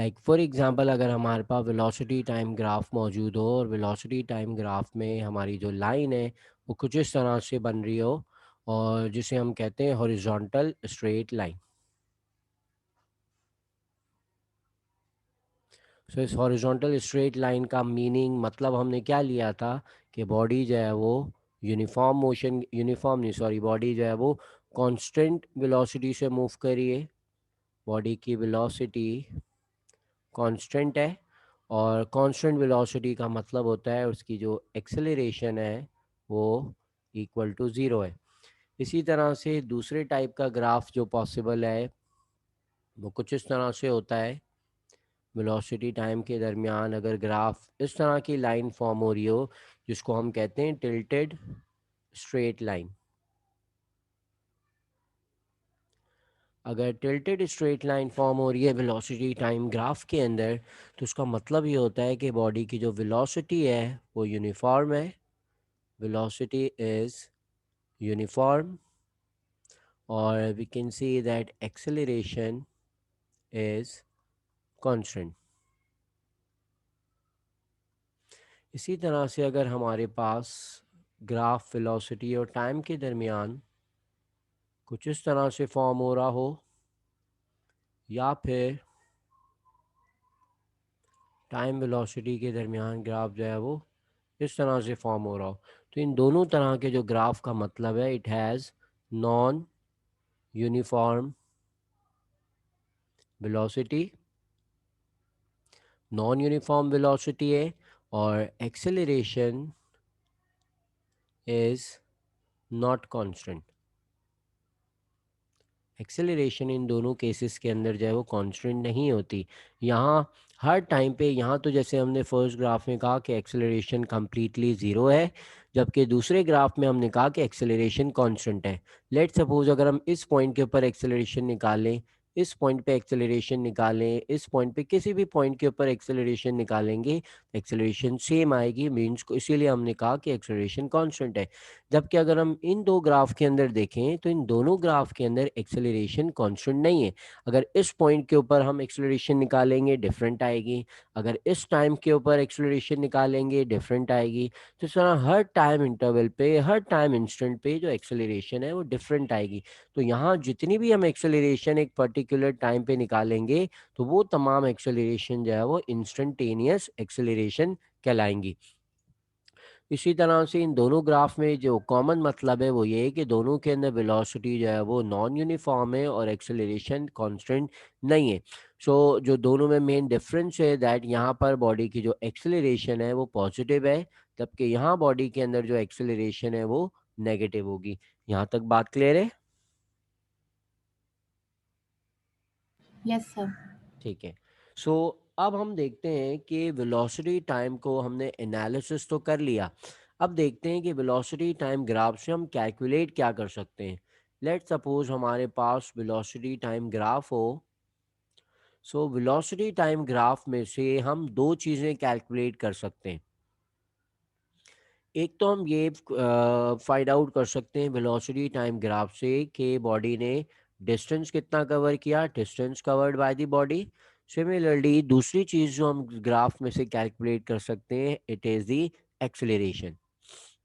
Like for example अगर हमारे पास velocity time graph मौजूद हो और वेलोसिटी टाइम ग्राफ में हमारी जो लाइन है वो कुछ इस तरह से बन रही हो और जिसे हम कहते हैं हॉरिजॉन्टल स्ट्रेट लाइन। सो इस हॉरिजॉन्टल स्ट्रेट लाइन का मीनिंग मतलब हमने क्या लिया था कि बॉडी जो है वो यूनिफॉर्म मोशन, यूनिफॉर्म नहीं सॉरी, बॉडी जो है वो कांस्टेंट वेलोसिटी से मूव करिए, बॉडी की वेलोसिटी कांस्टेंट है और कांस्टेंट वेलोसिटी का मतलब होता है उसकी जो एक्सेलरेशन है वो इक्वल टू ज़ीरो है। इसी तरह से दूसरे टाइप का ग्राफ जो पॉसिबल है वो कुछ इस तरह से होता है। वेलोसिटी टाइम के दरमियान अगर ग्राफ इस तरह की लाइन फॉर्म हो रही हो जिसको हम कहते हैं टिल्टेड स्ट्रेट लाइन, अगर टिल्टेड स्ट्रेट लाइन फॉर्म हो रही है वेलोसिटी टाइम ग्राफ के अंदर तो उसका मतलब ये होता है कि बॉडी की जो वेलोसिटी है वो यूनिफॉर्म है, velocity is uniform, or we can see that acceleration is constant। इसी तरह से अगर हमारे पास ग्राफ वेलोसिटी और टाइम के दरमियान कुछ इस तरह से फॉर्म हो रहा हो या फिर टाइम वेलोसिटी के दरमियान ग्राफ जो है वो इस तरह से फॉर्म हो रहा हो, तो इन दोनों तरह के जो ग्राफ का मतलब है it has non uniform velocity, non uniform velocity है और acceleration is not constant. Acceleration in दोनों केसेस के अंदर जो है वो कांस्टेंट नहीं होती। यहाँ हर टाइम पे, यहाँ तो जैसे हमने फर्स्ट ग्राफ में कहा कि एक्सेलरेशन कम्प्लीटली ज़ीरो है, जबकि दूसरे ग्राफ में हमने कहा कि एक्सेलरेशन कांस्टेंट है। लेट सपोज अगर हम इस पॉइंट के ऊपर एक्सेलरेशन निकालें, इस पॉइंट पे एक्सेलरेशन निकालें, इस पॉइंट पे किसी भी पॉइंट के ऊपर एक्सेलरेशन निकालेंगे, एक्सेलरेशन सेम आएगी, मीन्स को इसीलिए हमने कहा कि एक्सेलरेशन कांस्टेंट है। जबकि अगर हम इन दो ग्राफ के अंदर देखें तो इन दोनों ग्राफ के अंदर एक्सेलरेशन कांस्टेंट नहीं है। अगर इस पॉइंट के ऊपर हम एक्सेलरेशन निकालेंगे डिफरेंट आएगी, अगर इस टाइम के ऊपर एक्सेलरेशन निकालेंगे डिफरेंट आएगी। तो इस तरह हर टाइम इंटरवल पे, हर टाइम इंस्टेंट पे जो एक्सेलरेशन है वो डिफरेंट आएगी। तो यहाँ जितनी भी हम एक्सेलरेशन एक पर्टिकुलर टाइम पे निकालेंगे तो वो तमाम एक्सेलरेशन जो है वो इंस्टेंटेनियस एक्सेलरेशन कहलाएंगी। इसी तरह से इन दोनों ग्राफ में जो कॉमन मतलब है वो ये है कि दोनों के अंदर वेलोसिटी जो है वो नॉन यूनिफॉर्म है और एक्सेलरेशन कांस्टेंट नहीं है। सो जो दोनों में मेन डिफरेंस है दैट यहाँ पर बॉडी की जो एक्सेलरेशन है वो पॉजिटिव है, जबकि यहाँ बॉडी के अंदर जो एक्सेलरेशन है वो नेगेटिव होगी। यहाँ तक बात क्लियर है? Yes, sir. ठीक है। सो अब हम देखते हैं कि वेलोसिटी टाइम को हमने एनालिसिस तो कर लिया, अब देखते हैं कि वेलोसिटी टाइम ग्राफ से हम कैलकुलेट क्या कर सकते हैं। लेट सपोज हमारे पास वेलोसिटी टाइम ग्राफ हो। सो वेलोसिटी टाइम ग्राफ में से हम दो चीज़ें कैलकुलेट कर सकते हैं। एक तो हम ये फाइंड आउट कर सकते हैं वेलोसिटी टाइम ग्राफ से कि बॉडी ने डिस्टेंस कितना कवर किया, distance covered by the body. Similarly दूसरी चीज़ जो हम ग्राफ में से कैलकुलेट कर सकते हैं इट इज़ द एक्सेलरेशन।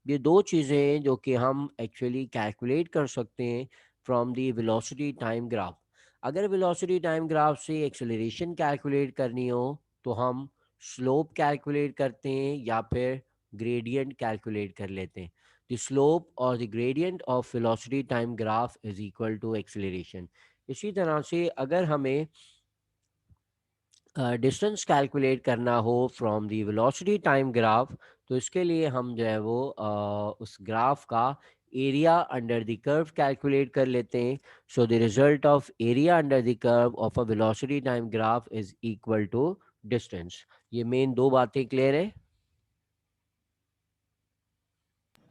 ये दो चीज़ें जो कि हम एक्चुअली कैलकुलेट कर सकते हैं from the velocity time graph. अगर वेलोसिटी टाइम ग्राफ से एक्सेलरेशन कैलकुलेट करनी हो तो हम स्लोप कैलकुलेट करते हैं या फिर ग्रेडियंट कैलकुलेट कर लेते हैं। द स्लोप और the gradient of velocity time graph is equal to acceleration. इसी तरह से अगर हमें डिस्टेंस कैलकुलेट करना हो from the velocity time graph तो इसके लिए हम जो है वो उस ग्राफ का area under the curve calculate कर लेते हैं। So the result of area under the curve of a velocity time graph is equal to distance. ये मेन दो बातें क्लियर है?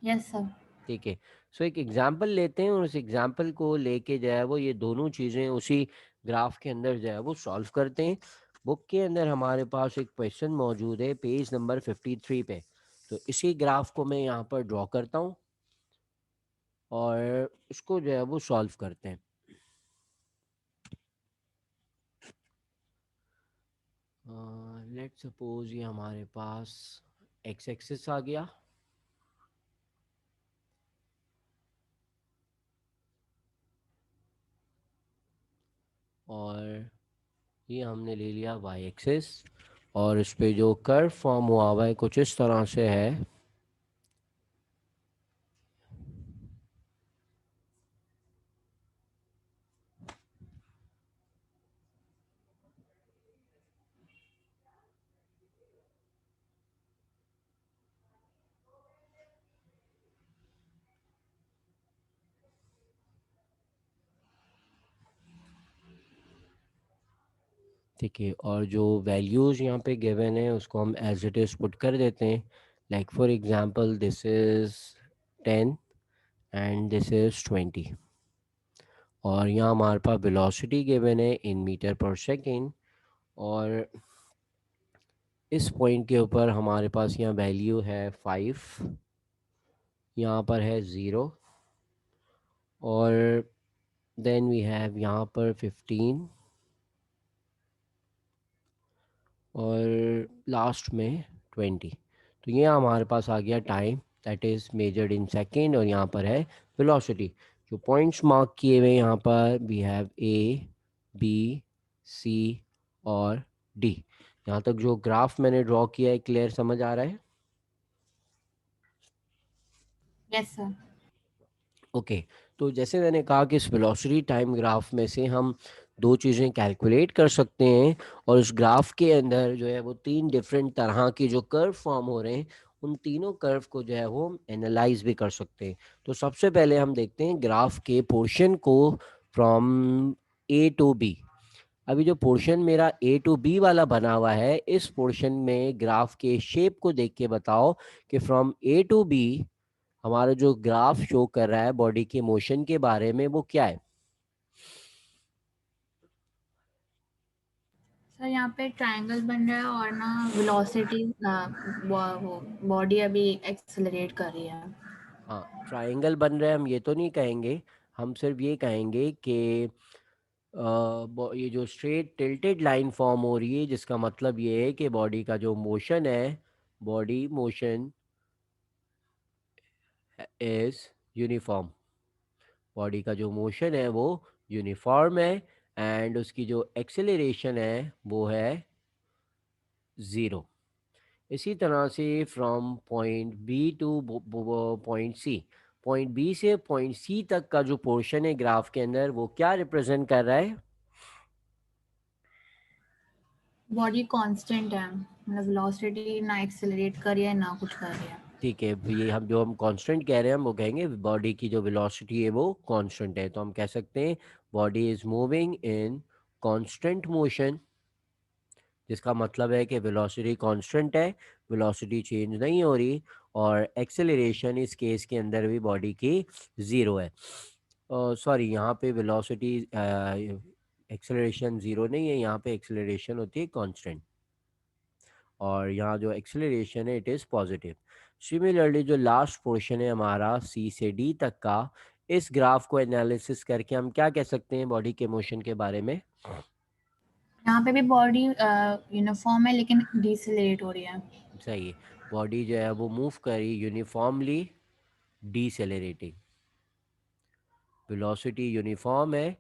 Yes, sir. ठीक है। सो एक एग्जांपल लेते हैं और उस एग्जांपल को लेके जो है वो ये दोनों चीज़ें उसी ग्राफ के अंदर जो है वो सॉल्व करते हैं। बुक के अंदर हमारे पास एक क्वेश्चन मौजूद है पेज नंबर 53 पे। तो इसी ग्राफ को मैं यहाँ पर ड्रॉ करता हूँ और इसको जो है वो सॉल्व करते हैं। लेट्स सपोज ये हमारे पास एक्स एक्सिस आ गया, और ये हमने ले लिया वाई एक्सिस, और इस पे जो कर्व फॉर्म हुआ हुआ है कुछ इस तरह से है। ठीक है, और जो वैल्यूज़ यहाँ पे गिवन है उसको हम एज इट इज़ पुट कर देते हैं। Like for example this is 10 and this is 20, और यहाँ हमारे पास वेलोसिटी गिवन है इन मीटर पर सेकेंड, और इस पॉइंट के ऊपर हमारे पास यहाँ वैल्यू है 5, यहाँ पर है 0, और देन वी हैव यहाँ पर 15, और लास्ट में 20। तो ये हमारे पास आ गया time that is measured in second, और यहाँ पर है वेलोसिटी। जो पॉइंट्स मार्क किए हुए यहाँ पर वी हैव ए, बी, सी और डी। यहाँ तक जो ग्राफ मैंने ड्रॉ किया है क्लियर समझ आ रहा है? Yes sir. ओके। तो जैसे मैंने कहा कि इस वेलोसिटी टाइम ग्राफ में से हम दो चीज़ें कैलकुलेट कर सकते हैं, और उस ग्राफ के अंदर जो है वो तीन डिफरेंट तरह की जो कर्व फॉर्म हो रहे हैं उन तीनों कर्व को जो है वो एनालाइज भी कर सकते हैं। तो सबसे पहले हम देखते हैं ग्राफ के पोर्शन को फ्रॉम ए टू बी। अभी जो पोर्शन मेरा ए टू बी वाला बना हुआ है, इस पोर्शन में ग्राफ के शेप को देख के बताओ कि फ्रॉम ए टू बी हमारा जो ग्राफ शो कर रहा है बॉडी के मोशन के बारे में वो क्या है। सर यहाँ पे ट्रायंगल बन रहा है और ना वेलोसिटी वो बॉडी अभी एक्सेलरेट कर रही है। हाँ, ट्रायंगल बन रहा है हम ये तो नहीं कहेंगे, हम सिर्फ ये कहेंगे कि ये जो स्ट्रेट टिल्टेड लाइन फॉर्म हो रही है जिसका मतलब ये है कि बॉडी का जो मोशन है, body motion is uniform. Body का जो मोशन है वो यूनिफॉर्म है, एंड उसकी जो एक्सेलरेशन है वो है ज़ीरो। इसी तरह से from point B to point C, point B से पॉइंट सी तक का जो पोर्शन है ग्राफ के अंदर वो क्या रिप्रेजेंट कर रहा है? बॉडी कांस्टेंट है, मतलब वेलोसिटी ना एक्सेलरेट कर रही है ना कुछ कर रही है। ठीक है, ये हम जो हम कांस्टेंट कह रहे हैं हम वो कहेंगे बॉडी की जो वेलोसिटी है वो कांस्टेंट है, तो हम कह सकते हैं body is moving in constant motion, जिसका मतलब है कि वेलोसिटी कांस्टेंट है, वेलोसिटी चेंज नहीं हो रही, और एक्सेलरेशन इस केस के अंदर भी बॉडी की ज़ीरो है। सॉरी, यहाँ पे वेलोसिटी एक्सेलरेशन ज़ीरो नहीं है, यहाँ पे एक्सेलरेशन होती है कांस्टेंट, और यहाँ जो एक्सेलरेशन है इट इज़ पॉजिटिव। सिमिलरली जो लास्ट पोर्शन है हमारा सी से डी तक का, इस ग्राफ को एनालिसिस करके हम क्या कह सकते हैं बॉडी के मोशन के बारे में? यहाँ पे भी बॉडी यूनिफॉर्म है लेकिन डिसेलेरेट हो रही है। सही है, बॉडी जो है वो मूव करी यूनिफॉर्मली डीसेलरेटिंग, वेलोसिटी यूनिफॉर्म है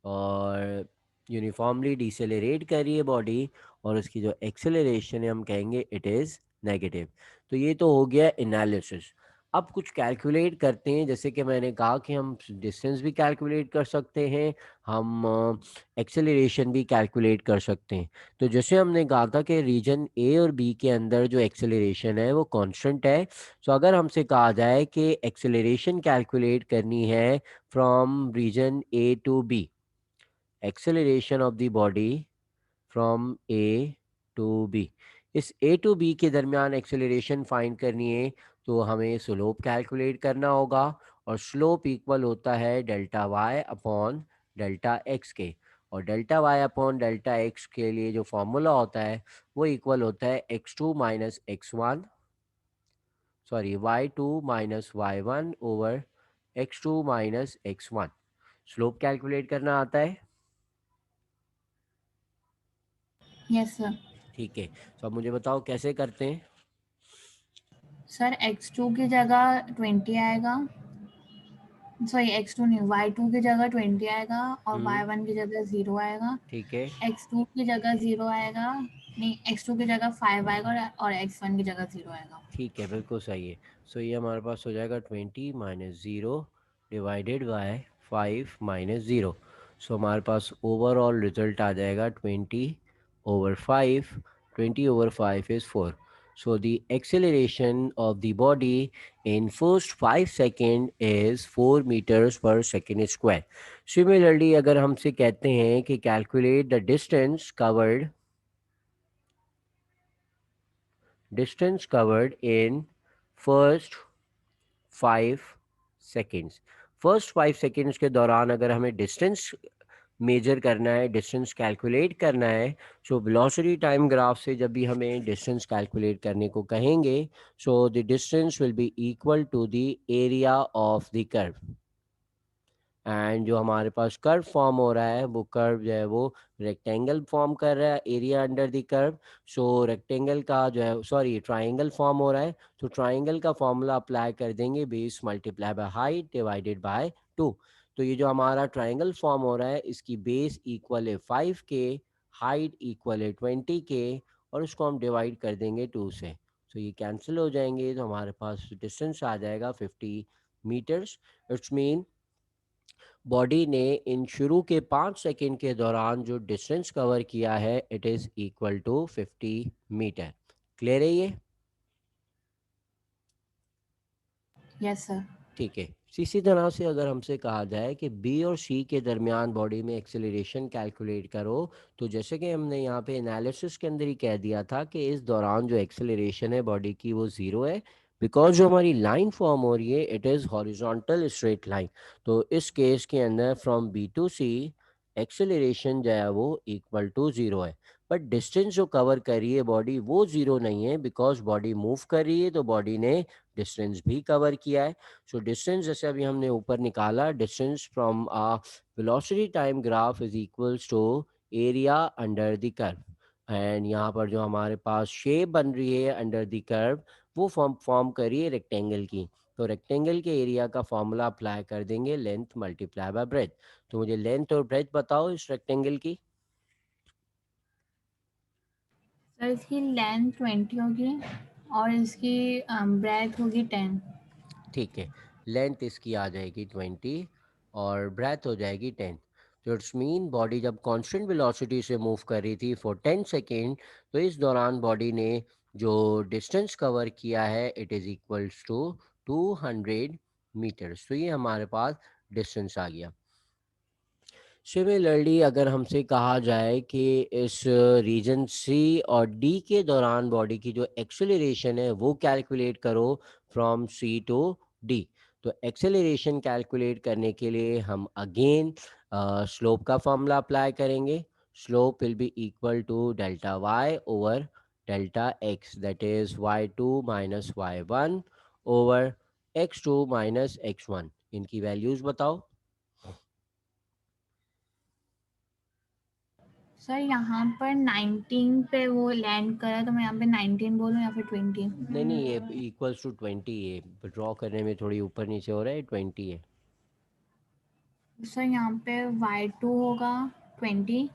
और यूनिफॉर्मली डिसेलरेट कर रही है बॉडी, और उसकी जो एक्सेलरेशन है हम कहेंगे इट इज़ नेगेटिव। तो ये तो हो गया एनालिसिस। अब कुछ कैलकुलेट करते हैं, जैसे कि मैंने कहा कि हम डिस्टेंस भी कैलकुलेट कर सकते हैं, हम एक्सेलरेशन भी कैलकुलेट कर सकते हैं। तो जैसे हमने कहा था कि रीजन ए और बी के अंदर जो एक्सेलरेशन है वो कांस्टेंट है, तो अगर हमसे कहा जाए कि एक्सेलरेशन कैलकुलेट करनी है from region A to B, acceleration of the body from A to B, इस ए टू बी के दरमियान एक्सेलरेशन फाइंड करनी है, तो हमें स्लोप कैलकुलेट करना होगा, और स्लोप इक्वल होता है delta Y upon delta X के, और delta Y upon delta X के लिए जो फॉर्मूला होता है वो इक्वल होता है X two minus X one, sorry Y two minus Y one over X two minus X one. Slope calculate करना आता है? Yes sir. ठीक है, तो अब मुझे बताओ कैसे करते हैं। सर x2 की जगह 20 आएगा, सॉरी x2 नहीं, y2 की जगह 20 आएगा और हम्म। y1 की जगह 0 आएगा। ठीक है। x2 की जगह 0 आएगा, नहीं x2 की जगह 5 आएगा और x1 की जगह 0 आएगा। ठीक है, बिल्कुल सही है। सो ये हमारे पास हो जाएगा 20 - 0 डिवाइडेड बाय 5 - 0। सो हमारे पास ओवरऑल रिजल्ट आ जाएगा 20/5। 20/5 is 4। So the acceleration of the body in first 5 second is 4 meters per second square. Similarly, अगर हमसे कहते हैं कि calculate the distance covered in first 5 seconds. First 5 seconds के दौरान अगर हमें डिस्टेंस मेजर करना है, डिस्टेंस कैलकुलेट करना है, सो वेलोसिटी टाइम ग्राफ से जब भी हमें डिस्टेंस कैलकुलेट करने को कहेंगे, so the distance will be equal to the area of the curve. And जो हमारे पास कर्व फॉर्म हो रहा है, वो कर्व जो है वो रेक्टेंगल फॉर्म कर रहा है, area under the curve. So rectangle का जो है, सॉरी, ट्राइंगल फॉर्म हो रहा है, तो ट्राइंगल का फॉर्मूला अप्लाई कर देंगे, base multiply by height divided by 2। तो ये जो हमारा ट्राइंगल फॉर्म हो रहा है, इसकी बेस इक्वल है 5 के, हाइट इक्वल है 20 के, और उसको हम डिवाइड कर देंगे 2 से। तो ये कैंसिल हो जाएंगे, तो हमारे पास डिस्टेंस आ जाएगा 50 मीटर्स। इट्स मीन बॉडी ने इन शुरू के 5 सेकंड के दौरान जो डिस्टेंस कवर किया है, it is equal to 50 metre. Clear है ये? Yes sir. ठीक है। इसी तरह से अगर हमसे कहा जाए कि बी और सी के दरमियान बॉडी में एक्सेलरेशन कैलकुलेट करो, तो जैसे कि हमने यहाँ पे एनालिसिस के अंदर ही कह दिया था कि इस दौरान जो एक्सेलरेशन है बॉडी की वो ज़ीरो है, बिकॉज जो हमारी लाइन फॉर्म हो रही है it is horizontal straight line. तो इस केस के अंदर from B to C acceleration जो है वो इक्वल टू ज़ीरो है। बट डिस्टेंस जो कवर कर रही है बॉडी वो ज़ीरो नहीं है, बिकॉज बॉडी मूव कर रही है, तो बॉडी ने डिस्टेंस भी कवर किया है। सो डिस्टेंस जैसे अभी हमने ऊपर निकाला, distance from velocity time graph is equals to area under the curve. And यहाँ पर जो हमारे पास शेप बन रही है अंडर द कर्व, वो फॉर्म फॉर्म करिए रेक्टेंगल की। तो रेक्टेंगल के एरिया का फॉर्मूला अप्लाई कर देंगे, लेंथ मल्टीप्लाई बाय ब्रेथ। तो मुझे लेंथ और ब्रेथ बताओ इस रेक्टेंगल की। सर इसकी लेंथ 20 होगी और इसकी ब्रेथ होगी 10। ठीक है, लेंथ इसकी आ जाएगी 20 और ब्रेथ हो जाएगी 10। तो इट्स मीन बॉडी जब कांस्टेंट वेलोसिटी से मूव कर रही थी फॉर 10 सेकेंड, तो इस दौरान बॉडी ने जो डिस्टेंस कवर किया है it is equals to 200 metres. तो ये हमारे पास डिस्टेंस आ गया। सिमिलरली अगर हमसे कहा जाए कि इस रीजन सी और डी के दौरान बॉडी की जो एक्सेलरेशन है वो कैलकुलेट करो फ्रॉम सी टू डी, तो एक्सेलरेशन कैलकुलेट करने के लिए हम अगेन स्लोप का फॉर्मूला अप्लाई करेंगे। Slope will be equal to delta Y over delta X, that is y2 - y1 over x2 - x1। इनकी वैल्यूज़ बताओ। सर यहाँ पर 19 पे वो लैंड करा, तो मैं यहाँ पे 19 बोलूँ या फिर 20? नहीं नहीं, ये इक्वल्स टू 20 है, ड्रॉ करने में थोड़ी ऊपर नीचे हो रहा है, 20 है। सर यहाँ पे y2 होगा 20।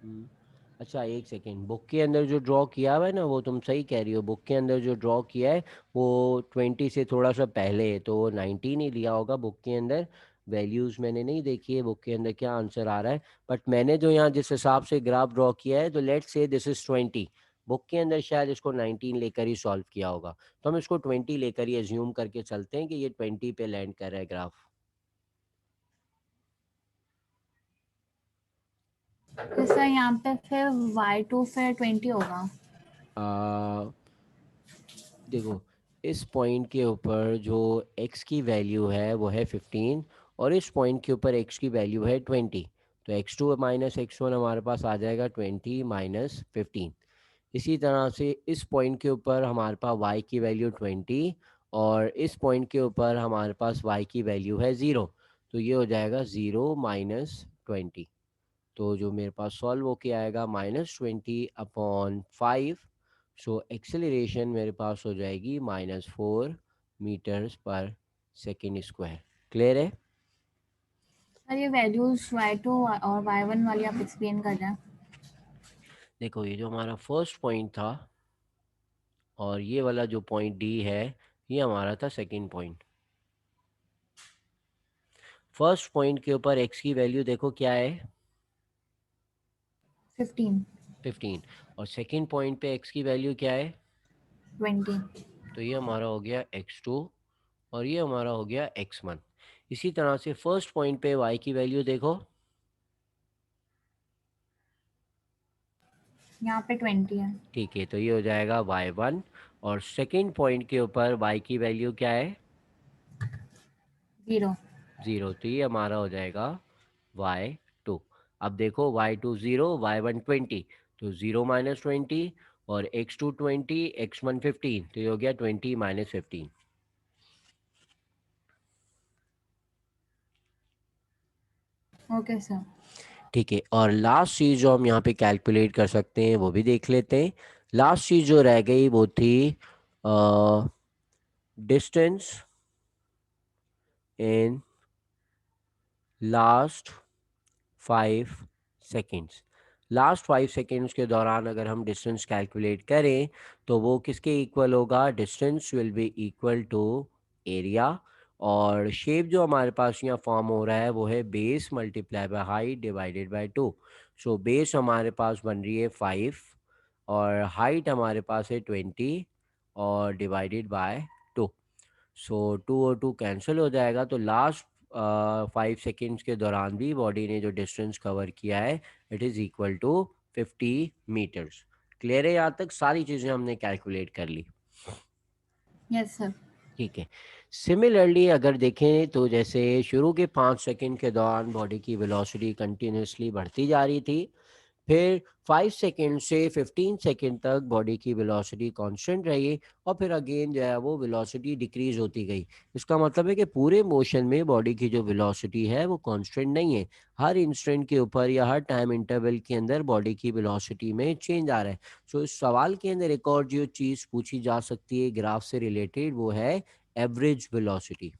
हम्म। अच्छा, एक सेकेंड, बुक के अंदर जो ड्रॉ किया हुआ है ना, वो तुम सही कह रही हो, बुक के अंदर जो ड्रॉ किया है वो 20 से थोड़ा सा पहले है, तो वो 19 ही लिया होगा बुक के अंदर। वैल्यूज़ मैंने नहीं देखी है बुक के अंदर क्या आंसर आ रहा है, बट मैंने जो यहाँ जिस हिसाब से ग्राफ ड्रॉ किया है, तो let's say this is 20। Book के अंदर शायद इसको 19 लेकर ही सॉल्व किया होगा, तो हम इसको 20 लेकर ही एज्यूम करके चलते हैं कि ये 20 पे लैंड कर रहा है ग्राफ। तो सर यहाँ पे फिर y2 फिर 20 होगा। देखो, इस पॉइंट के ऊपर जो x की वैल्यू है वो है 15, और इस पॉइंट के ऊपर x की वैल्यू है 20। तो x2 - x1 हमारे पास आ जाएगा 20 - 15। इसी तरह से इस पॉइंट के ऊपर हमारे पास y की वैल्यू 20, और इस पॉइंट के ऊपर हमारे पास y की वैल्यू है 0। तो ये हो जाएगा 0 - 20। तो जो मेरे पास सॉल्व होके आएगा -20/5। सो एक्सेलरेशन मेरे पास हो जाएगी -4 metres per second square. Clear है? सर ये वैल्यूज y2 और y1 वाली आप एक्सप्लेन कर रहे हैं। देखो ये जो हमारा फर्स्ट पॉइंट था और ये वाला जो पॉइंट डी है, ये हमारा था सेकंड पॉइंट। फर्स्ट पॉइंट के ऊपर एक्स की वैल्यू देखो क्या है, 15, 15। और सेकंड पॉइंट पे एक्स की वैल्यू क्या है? 20। तो ये हमारा हो गया x2 और ये हमारा हो गया x1। इसी तरह से फर्स्ट पॉइंट पे y की वैल्यू देखो, यहाँ पे 20 है। ठीक है, तो ये हो जाएगा y1। और सेकंड पॉइंट के ऊपर y की वैल्यू क्या है? 0। 0, तो ये हमारा हो जाएगा y2। अब देखो y2 0, y1 20, तो 0 - 20 और x2 20, x1 15, तो ये हो गया 20 - 15। Okay sir. ठीक है, और लास्ट चीज़ जो हम यहाँ पे कैलकुलेट कर सकते हैं वो भी देख लेते हैं। लास्ट चीज़ जो रह गई वो थी distance in last 5 seconds. Last 5 seconds के दौरान अगर हम डिस्टेंस कैलकुलेट करें तो वो किसके इक्वल होगा? Distance will be equal to area. और शेप जो हमारे पास यहाँ फॉर्म हो रहा है वो है base multiply by height divided by 2। So base हमारे पास बन रही है 5 और हाइट हमारे पास है 20 और डिवाइडेड बाय 2। सो 2 और 2 कैंसिल हो जाएगा, तो लास्ट 5 सेकेंड्स के दौरान भी बॉडी ने जो डिस्टेंस कवर किया है it is equal to 50 metres. Clear है? यहाँ तक सारी चीज़ें हमने कैलकुलेट कर ली। Yes sir. ठीक है। सिमिलरली अगर देखें तो जैसे शुरू के 5 सेकेंड के दौरान बॉडी की वेलोसिटी कंटिन्यूसली बढ़ती जा रही थी, फिर 5 सेकेंड से 15 सेकेंड तक बॉडी की वेलोसिटी कांस्टेंट रही और फिर अगेन जो है वो वेलोसिटी डिक्रीज होती गई। इसका मतलब है कि पूरे मोशन में बॉडी की जो वेलोसिटी है वो कांस्टेंट नहीं है। हर इंस्टेंट के ऊपर या हर टाइम इंटरवल के अंदर बॉडी की वेलोसिटी में चेंज आ रहा है। सो इस सवाल के अंदर एक और जो चीज़ पूछी जा सकती है ग्राफ से रिलेटेड वो है एवरेज वेलोसिटी।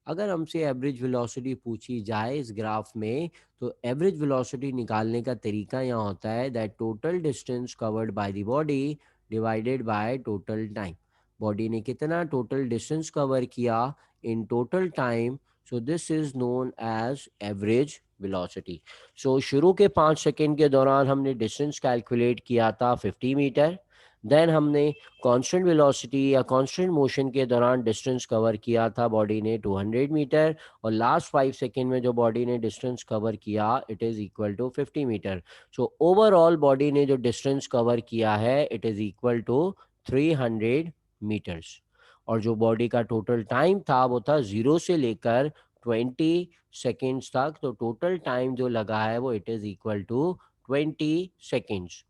अगर हमसे एवरेज वेलोसिटी पूछी जाए इस ग्राफ में, तो एवरेज वेलोसिटी निकालने का तरीका यहाँ होता है that total distance covered by the body divided by total time. Body ने कितना टोटल डिस्टेंस कवर किया in total time, so this is known as average velocity. So शुरू के 5 सेकेंड के दौरान हमने डिस्टेंस कैलकुलेट किया था 50 मीटर। देन हमने कांस्टेंट वेलोसिटी या कांस्टेंट मोशन के दौरान डिस्टेंस कवर किया था बॉडी ने 200 मीटर। और लास्ट 5 सेकेंड में जो बॉडी ने डिस्टेंस कवर किया it is equal to 50 metre. So overall body ने जो डिस्टेंस कवर किया है it is equal to 300 metres. और जो बॉडी का टोटल टाइम था वो था 0 से लेकर 20 सेकेंड्स तक। तो टोटल टाइम जो लगा है वो it is equal to 20 seconds.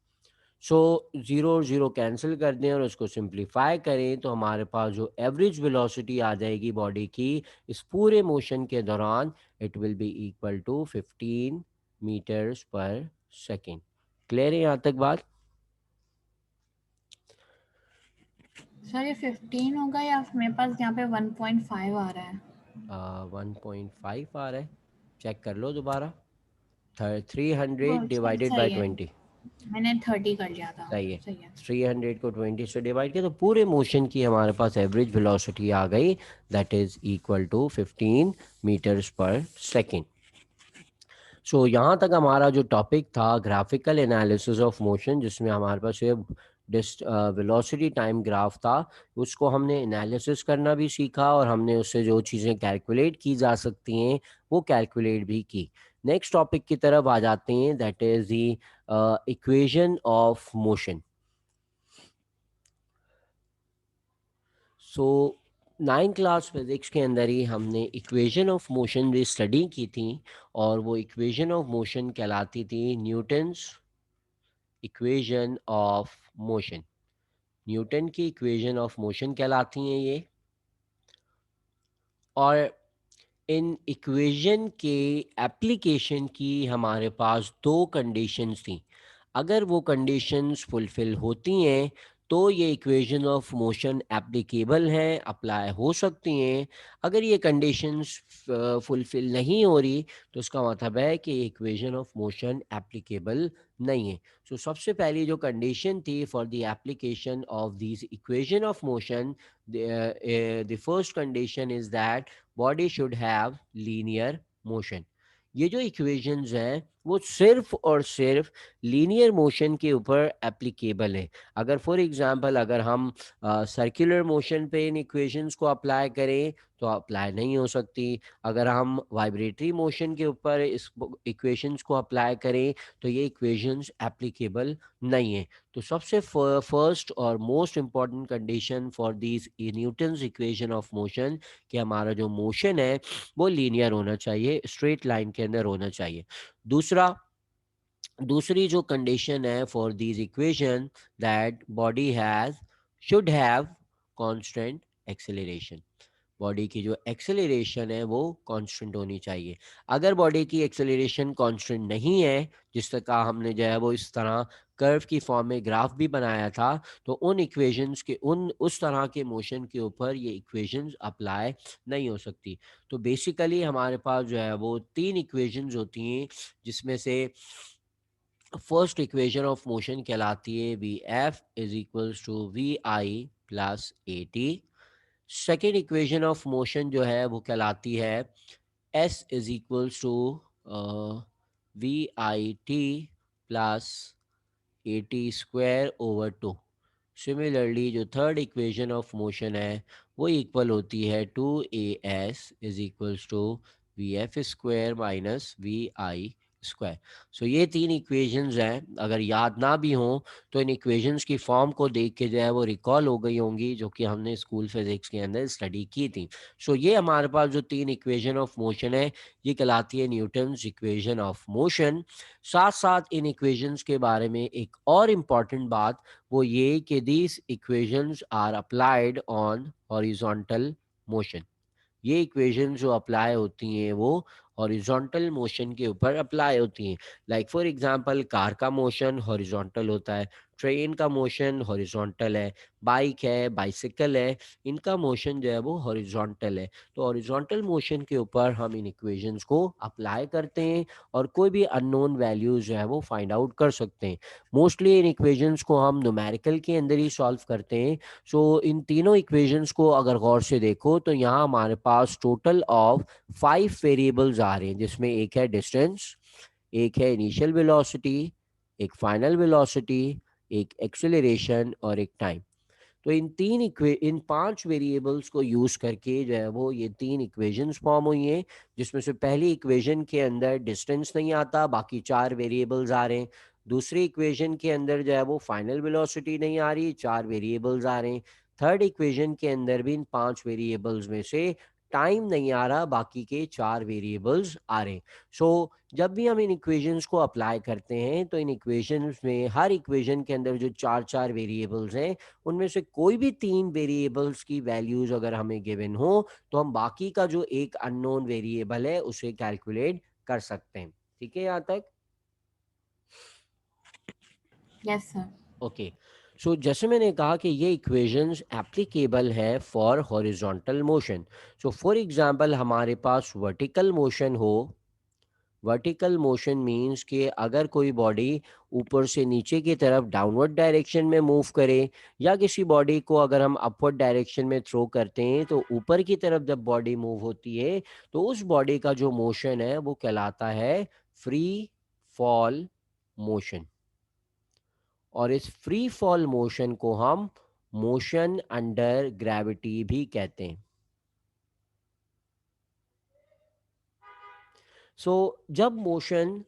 So zero और ज़ीरो कैंसिल कर दें और उसको सिंप्लीफाई करें तो हमारे पास जो एवरेज वेलोसिटी आ जाएगी बॉडी की इस पूरे मोशन के दौरान it will be equal to 15 metres per second. Clear है यहाँ तक बात? सर ये 15 होगा या मेरे पास यहाँ पे 1.5 आ रहा है? 1.5 आ रहा है, चेक कर लो दोबारा। थ्री वो हंड्रेड सर डिवाइडेड बाई सही है, 20। मैंने 30 कर लिया था। सही है। सही है। 300 को 20 से डिवाइड किया तो पूरे मोशन की हमारे पास एवरेज वेलोसिटी आ गई that is equal to 15 metres per second. So यहाँ तक हमारा जो टॉपिक था ग्राफिकल एनालिसिस ऑफ मोशन, जिसमें हमारे पास ये डिस्ट वेलोसिटी टाइम ग्राफ था, उसको हमने एनालिसिस करना भी सीखा और हमने उससे जो चीज़ें कैलकुलेट की जा सकती हैं वो कैलकुलेट भी की। नेक्स्ट टॉपिक की तरफ आ जाते हैं that is the equation of motion. So 9 class physics के अंदर ही हमने इक्वेशन ऑफ मोशन भी स्टडी की थी और वो इक्वेशन ऑफ मोशन कहलाती थी Newton's equation of motion. Newton की इक्वेशन ऑफ मोशन कहलाती हैं ये। और इन इक्वेशन के एप्लीकेशन की हमारे पास दो कंडीशंस थी। अगर वो कंडीशंस फुलफिल होती हैं तो ये इक्वेशन ऑफ मोशन एप्लीकेबल हैं, अप्लाई हो सकती हैं। अगर ये कंडीशंस फुलफिल नहीं हो रही तो उसका मतलब है कि इक्वेशन ऑफ मोशन एप्लीकेबल नहीं है। सो सबसे पहली जो कंडीशन थी for the application of this equation of motion, the first condition is that body should have linear motion. ये जो इक्वेशंस हैं वो सिर्फ और सिर्फ लीनियर मोशन के ऊपर एप्लीकेबल है। अगर फॉर एग्जांपल अगर हम सर्कुलर मोशन पे इन इक्वेशंस को अप्लाई करें तो अप्लाई नहीं हो सकती। अगर हम वाइब्रेटरी मोशन के ऊपर इस इक्वेशंस को अप्लाई करें तो ये इक्वेशंस एप्लीकेबल नहीं है। तो सबसे फर्स्ट और most important condition for this Newton's equation of motion कि हमारा जो मोशन है वो लीनियर होना चाहिए, स्ट्रेट लाइन के अंदर होना चाहिए। दूसरा दूसरी जो कंडीशन है for this equation, that body has should have constant acceleration. Body की जो एक्सेलरेशन है वो कांस्टेंट होनी चाहिए। अगर बॉडी की एक्सेलरेशन कांस्टेंट नहीं है, जिस तरह का हमने जो है वो इस तरह कर्व की फॉर्म में ग्राफ भी बनाया था, तो उन इक्वेशंस के उन उस तरह के मोशन के ऊपर ये इक्वेशंस अप्लाई नहीं हो सकती। तो बेसिकली हमारे पास जो है वो तीन इक्वेशंस होती हैं, जिसमें से फर्स्ट इक्वेशन ऑफ मोशन कहलाती है V F is equals to V I plus A T. Second equation of motion जो है वो कहलाती है S is equals to V I T plus A T square over two. Similarly जो third equation of motion है वो equal होती है two A S is equals to V F square minus V I square. So ये तीन equations हैं, अगर याद ना भी हों तो इन इक्वेशंस की फॉर्म को देख के जो है वो रिकॉल हो गई होंगी, जो कि हमने स्कूल फिजिक्स के अंदर स्टडी की थी। सो ये हमारे पास जो तीन इक्वेशन ऑफ मोशन है ये कहलाती है न्यूटन्स इक्वेशन ऑफ मोशन। साथ साथ इन इक्वेशंस के बारे में एक और इम्पॉर्टेंट बात वो ये कि these equations are applied on horizontal motion. ये इक्वेशन जो अप्लाई होती हैं वो हॉरिजॉन्टल मोशन के ऊपर अप्लाई होती हैं। लाइक फॉर एग्जांपल कार का मोशन हॉरिजॉन्टल होता है, ट्रेन का मोशन हॉरिजॉन्टल है, बाइक है, बाइसिकल है, इनका मोशन जो है वो हॉरिजॉन्टल है। तो हॉरिजॉन्टल मोशन के ऊपर हम इन इक्वेशंस को अप्लाई करते हैं और कोई भी अननोन वैल्यूज जो है वो फाइंड आउट कर सकते हैं। मोस्टली इन इक्वेशंस को हम न्यूमेरिकल के अंदर ही सॉल्व करते हैं। सो इन तीनों इक्वेशंस को अगर गौर से देखो तो यहाँ हमारे पास टोटल ऑफ 5 वेरिएबल्स आ रहे हैं, जिसमें एक है डिस्टेंस, एक है इनिशियल वेलोसिटी, एक फाइनल वेलोसिटी, एक एक्सेलरेशन और एक टाइम। तो इन 5 वेरिएबल्स को यूज करके जो है वो ये तीन इक्वेशंस फॉर्म हुई हैं, जिसमें से पहली इक्वेशन के अंदर डिस्टेंस नहीं आता, बाकी 4 वेरिएबल्स आ रहे हैं। दूसरी इक्वेशन के अंदर जो है वो फाइनल वेलोसिटी नहीं आ रही, 4 वेरिएबल्स आ रहे हैं। थर्ड इक्वेशन के अंदर भी इन 5 वेरिएबल्स में से टाइम नहीं आ रहा, बाकी के 4 वेरिएबल्स आ रहे हैं। सो जब भी हम इन इक्वेशंस को अप्लाई करते हैं तो इन इक्वेशंस में हर इक्वेशन के अंदर जो चार चार वेरिएबल्स हैं उनमें से कोई भी 3 वेरिएबल्स की वैल्यूज अगर हमें गिवन हो तो हम बाकी का जो एक अननोन वेरिएबल है उसे कैलकुलेट कर सकते हैं। ठीक है यहाँ तक? Yes sir. ओके। सो जैसे मैंने कहा कि ये इक्वेशंस एप्लीकेबल है for horizontal motion. So for example हमारे पास वर्टिकल मोशन हो। वर्टिकल मोशन मींस कि अगर कोई बॉडी ऊपर से नीचे की तरफ डाउनवर्ड डायरेक्शन में मूव करे, या किसी बॉडी को अगर हम अपवर्ड डायरेक्शन में थ्रो करते हैं तो ऊपर की तरफ जब बॉडी मूव होती है तो उस बॉडी का जो मोशन है वो कहलाता है फ्री फॉल मोशन। और इस फ्री फॉल मोशन को हम मोशन अंडर ग्रेविटी भी कहते हैं। सो जब मोशन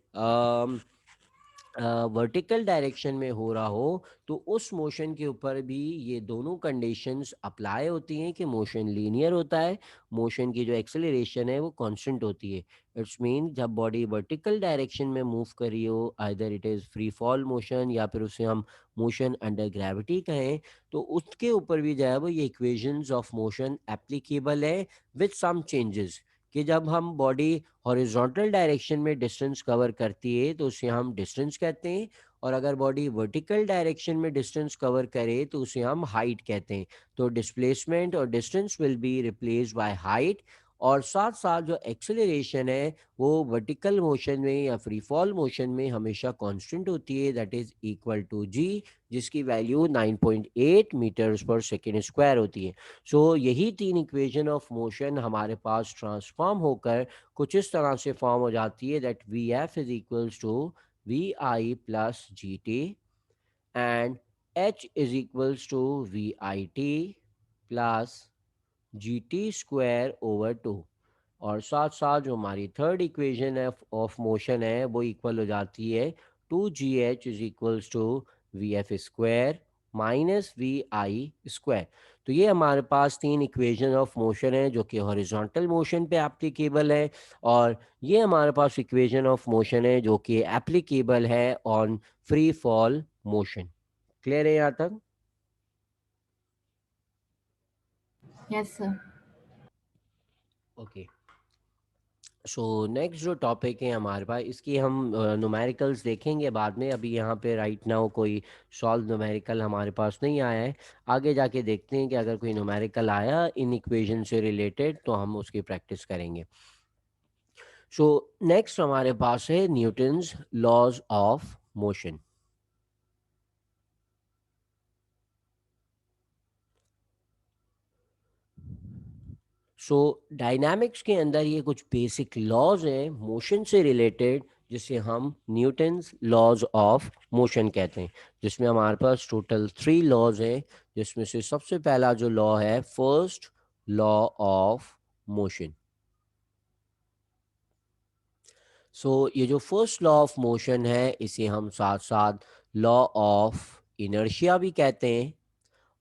वर्टिकल डायरेक्शन में हो रहा हो तो उस मोशन के ऊपर भी ये दोनों कंडीशंस अप्लाई होती हैं कि मोशन लीनियर होता है, मोशन की जो एक्सेलरेशन है वो कांस्टेंट होती है। इट्स मीन जब बॉडी वर्टिकल डायरेक्शन में मूव कर रही हो, either it is free fall motion या फिर उसे हम मोशन अंडर ग्रेविटी कहें, तो उसके ऊपर भी जो है वो ये इक्वेशंस ऑफ मोशन एप्लीकेबल है विद सम चेंजेस। कि जब हम बॉडी हॉरिजॉन्टल डायरेक्शन में डिस्टेंस कवर करती है तो उसे हम डिस्टेंस कहते हैं, और अगर बॉडी वर्टिकल डायरेक्शन में डिस्टेंस कवर करे तो उसे हम हाइट कहते हैं। तो डिस्प्लेसमेंट और distance will be replaced by height, और साथ साथ जो एक्सेलरेशन है वो वर्टिकल मोशन में या फ्री फॉल मोशन में हमेशा कांस्टेंट होती है, दैट इज इक्वल टू जी, जिसकी value 9.8 metres per second square होती है। सो यही तीन इक्वेशन ऑफ मोशन हमारे पास ट्रांसफॉर्म होकर कुछ इस तरह से फॉर्म हो जाती है, that V F is equals to V I plus G T, and H is equals to V I T plus G T square over two. और साथ साथ जो हमारी थर्ड इक्वेशन है ऑफ मोशन है वो इक्वल हो जाती है 2gh is equals to V F square minus V I square. तो ये हमारे पास तीन इक्वेशन ऑफ मोशन है जो कि हॉरिजॉन्टल मोशन पे एप्लीकेबल है, और ये हमारे पास इक्वेशन ऑफ मोशन है जो कि एप्लीकेबल है on free fall motion. Clear है यहाँ तक? Yes sir. Okay. So next जो टॉपिक है हमारे पास, इसकी हम न्यूमेरिकल्स देखेंगे बाद में, अभी यहाँ पे राइट नाउ कोई सॉल्व न्यूमेरिकल हमारे पास नहीं आया है। आगे जाके देखते हैं कि अगर कोई न्यूमेरिकल आया इन इक्वेशन से रिलेटेड तो हम उसकी प्रैक्टिस करेंगे। सो नेक्स्ट हमारे पास है Newton's laws of motion. So dynamics के अंदर ये कुछ बेसिक लॉज हैं मोशन से रिलेटेड, जिसे हम न्यूटन्स लॉज ऑफ मोशन कहते हैं, जिसमें हमारे पास टोटल 3 लॉज हैं, जिसमें से सबसे पहला जो लॉ है फर्स्ट लॉ ऑफ मोशन। ये जो फर्स्ट लॉ ऑफ मोशन है इसे हम साथ साथ लॉ ऑफ इनर्शिया भी कहते हैं,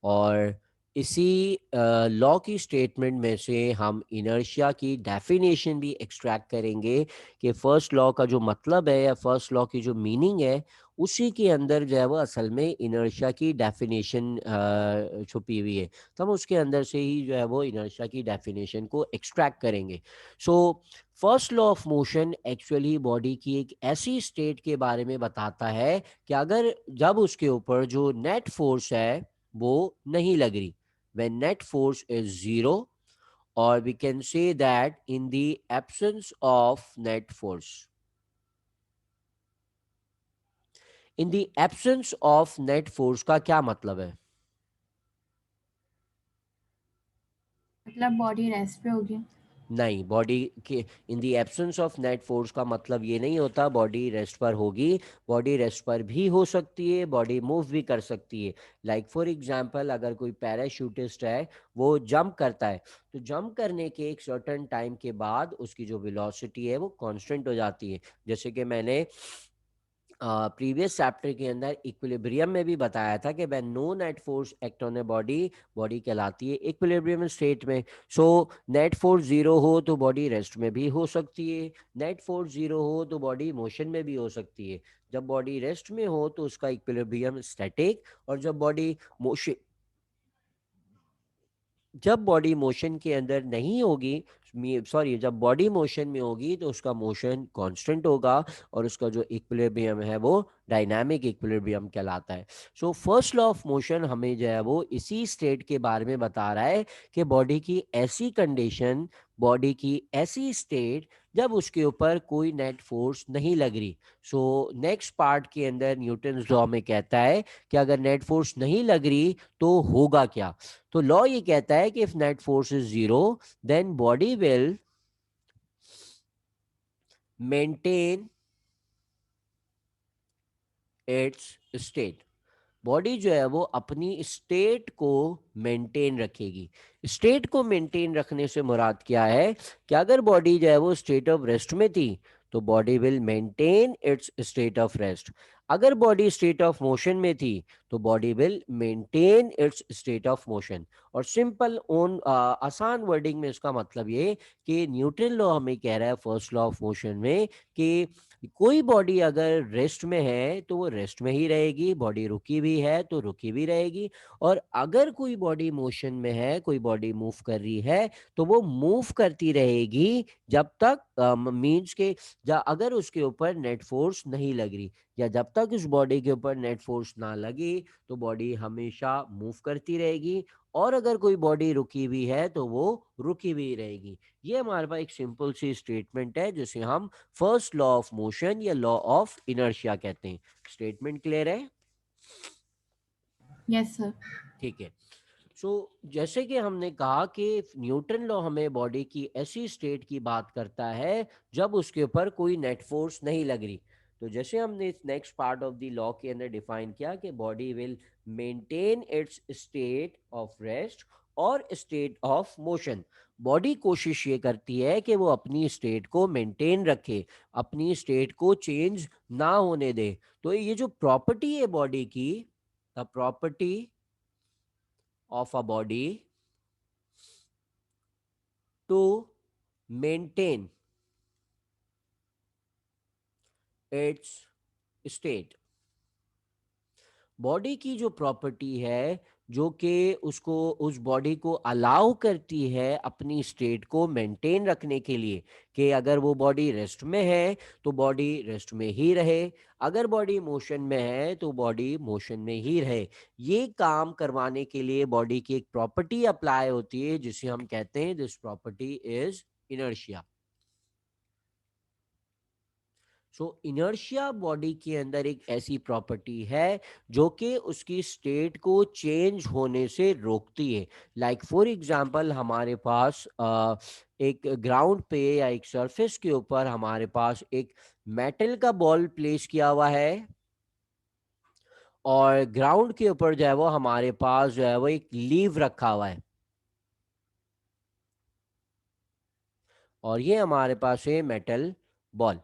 और इसी लॉ की स्टेटमेंट में से हम इनर्शिया की डेफिनेशन भी एक्सट्रैक्ट करेंगे, कि फर्स्ट लॉ का जो मतलब है या फर्स्ट लॉ की जो मीनिंग है उसी के अंदर जो है वो असल में इनर्शिया की डेफिनेशन छुपी हुई है। तो हम उसके अंदर से ही जो है वो इनर्शिया की डेफिनेशन को एक्सट्रैक्ट करेंगे। So first law of motion actually body की एक ऐसी स्टेट के बारे में बताता है कि अगर जब उसके ऊपर जो नेट फोर्स है वो नहीं लग रही, when net force is zero, or we can say that in the absence of net force, in the absence of net force का क्या मतलब है? मतलब बॉडी रेस्ट पे होगी। नहीं, बॉडी के in the absence of net force का मतलब ये नहीं होता बॉडी रेस्ट पर होगी। बॉडी रेस्ट पर भी हो सकती है, बॉडी मूव भी कर सकती है। लाइक फॉर एग्जांपल अगर कोई पैराशूटिस्ट है वो जंप करता है, तो जंप करने के एक सर्टेन टाइम के बाद उसकी जो वेलोसिटी है वो कांस्टेंट हो जाती है। जैसे कि मैंने प्रीवियस चैप्टर के अंदर इक्विलिब्रियम में भी बताया था कि when no net force act on a body, body कहलाती है इक्विलिब्रियम स्टेट में। सो नेट फोर्स जीरो हो तो बॉडी रेस्ट में भी हो सकती है, नेट फोर्स जीरो हो तो बॉडी मोशन में भी हो सकती है। जब बॉडी रेस्ट में हो तो उसका इक्विलिब्रियम स्टैटिक, और जब बॉडी मोशन के अंदर नहीं होगी, सॉरी, जब बॉडी मोशन में होगी तो उसका मोशन कांस्टेंट होगा, और उसका जो इक्विलिब्रियम है वो डायनामिक इक्विलिब्रियम कहलाता है। So first law of motion हमें जो है वो इसी स्टेट के बारे में बता रहा है कि बॉडी की ऐसी कंडीशन, बॉडी की ऐसी स्टेट जब उसके ऊपर कोई नेट फोर्स नहीं लग रही। सो नेक्स्ट पार्ट के अंदर न्यूटन लॉ में कहता है कि अगर नेट फोर्स नहीं लग रही तो होगा क्या। तो लॉ ये कहता है कि if net force is zero then body will maintain its state. Body जो है वो अपनी स्टेट को मेंटेन रखेगी। स्टेट को मेंटेन रखने से मुराद क्या है कि अगर बॉडी जो है वो स्टेट ऑफ रेस्ट में थी तो body will maintain its state of rest. अगर बॉडी स्टेट ऑफ मोशन में थी तो body will maintain its state of motion. और सिंपल ओन आसान वर्डिंग में इसका मतलब ये कि न्यूटन लॉ हमें कह रहा है फर्स्ट लॉ ऑफ मोशन में कि कोई बॉडी अगर रेस्ट में है तो वो रेस्ट में ही रहेगी, बॉडी रुकी हुई है तो रुकी भी रहेगी। और अगर कोई बॉडी मोशन में है, कोई बॉडी मूव कर रही है, तो वो मूव करती रहेगी जब तक मीन्स के अगर उसके ऊपर नेट फोर्स नहीं लग रही, या जब तक उस बॉडी के ऊपर नेट फोर्स ना लगी तो बॉडी हमेशा मूव करती रहेगी। और अगर कोई बॉडी रुकी हुई है तो वो रुकी हुई रहेगी। ये हमारे पास एक सिंपल सी स्टेटमेंट है जिसे हम फर्स्ट लॉ ऑफ मोशन या लॉ ऑफ इनर्शिया कहते हैं। स्टेटमेंट क्लियर है? Yes sir. ठीक है। सो जैसे कि हमने कहा कि न्यूटन लॉ हमें बॉडी की ऐसी स्टेट की बात करता है जब उसके ऊपर कोई नेट फोर्स नहीं लग रही। तो जैसे हमने इस next part of the law के अंदर डिफाइन किया कि body will maintain its state of rest और स्टेट ऑफ मोशन। बॉडी कोशिश ये करती है कि वो अपनी स्टेट को मेंटेन रखे, अपनी स्टेट को चेंज ना होने दे। तो ये जो प्रॉपर्टी है बॉडी की, the property of a body to maintain its state। Body की जो प्रॉपर्टी है जो कि उसको उस बॉडी को अलाउ करती है अपनी स्टेट को मेंटेन रखने के लिए, कि अगर वो बॉडी रेस्ट में है तो बॉडी रेस्ट में ही रहे, अगर बॉडी मोशन में है तो बॉडी मोशन में ही रहे। ये काम करवाने के लिए बॉडी की एक प्रॉपर्टी अप्लाई होती है जिसे हम कहते हैं this property is inertia. So inertia body के अंदर एक ऐसी प्रॉपर्टी है जो कि उसकी स्टेट को चेंज होने से रोकती है। लाइक फॉर एग्जांपल हमारे पास एक ग्राउंड पे या एक सरफेस के ऊपर हमारे पास एक मेटल का बॉल प्लेस किया हुआ है, और ग्राउंड के ऊपर जो है वो हमारे पास जो है वो एक लीव रखा हुआ है, और ये हमारे पास है मेटल बॉल।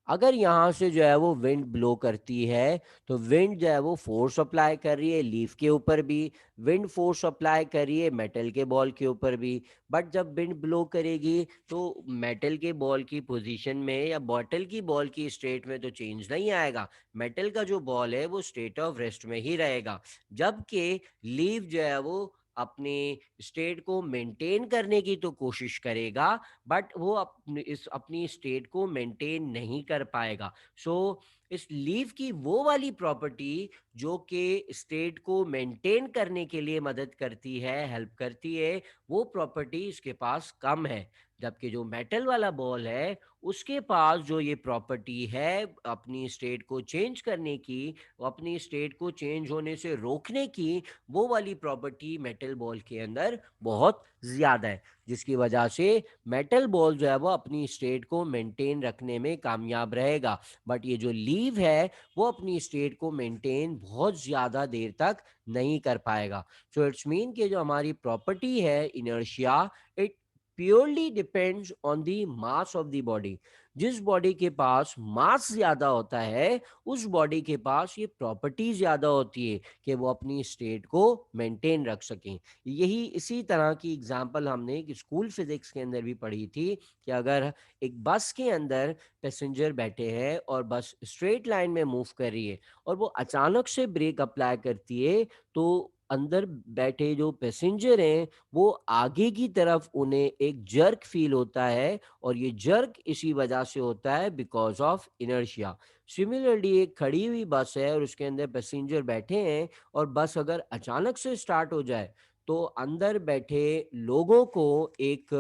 अगर यहाँ से जो है वो विंड ब्लो करती है तो विंड जो है वो फोर्स अप्लाई कर रही है लीफ के ऊपर भी, विंड फोर्स अप्लाई कर रही है मेटल के बॉल के ऊपर भी। बट जब विंड ब्लो करेगी तो मेटल के बॉल की पोजीशन में या बॉटल की बॉल की स्टेट में तो चेंज नहीं आएगा, मेटल का जो बॉल है वो स्टेट ऑफ रेस्ट में ही रहेगा। जबकि लीफ जो है वो अपनी स्टेट को मेंटेन करने की तो कोशिश करेगा, बट वो अपनी स्टेट को मेंटेन नहीं कर पाएगा। सो इस लीव की वो वाली प्रॉपर्टी जो कि स्टेट को मेंटेन करने के लिए मदद करती है, हेल्प करती है, वो प्रॉपर्टी इसके पास कम है। जबकि जो मेटल वाला बॉल है उसके पास जो ये प्रॉपर्टी है अपनी स्टेट को चेंज करने की, अपनी स्टेट को चेंज होने से रोकने की, वो वाली प्रॉपर्टी मेटल बॉल के अंदर बहुत ज्यादा है, जिसकी वजह से मेटल बॉल जो है वो अपनी स्टेट को मेंटेन रखने में कामयाब रहेगा। बट ये जो लीव है वो अपनी स्टेट को मेंटेन बहुत ज़्यादा देर तक नहीं कर पाएगा। सो इट्स मीन कि जो हमारी प्रॉपर्टी है inertia, it purely depends on the mass of the body. जिस बॉडी के पास मास ज़्यादा होता है उस बॉडी के पास ये प्रॉपर्टी ज़्यादा होती है कि वो अपनी स्टेट को मेंटेन रख सकें। यही इसी तरह की एग्जांपल हमने एक स्कूल फिजिक्स के अंदर भी पढ़ी थी कि अगर एक बस के अंदर पैसेंजर बैठे हैं और बस स्ट्रेट लाइन में मूव कर रही है और वो अचानक से ब्रेक अप्लाई करती है, तो अंदर बैठे जो पैसेंजर हैं वो आगे की तरफ उन्हें एक जर्क फील होता है, और ये जर्क इसी वजह से होता है बिकॉज ऑफ इनर्शिया। सिमिलरली एक खड़ी हुई बस है और उसके अंदर पैसेंजर बैठे हैं, और बस अगर अचानक से स्टार्ट हो जाए तो अंदर बैठे लोगों को एक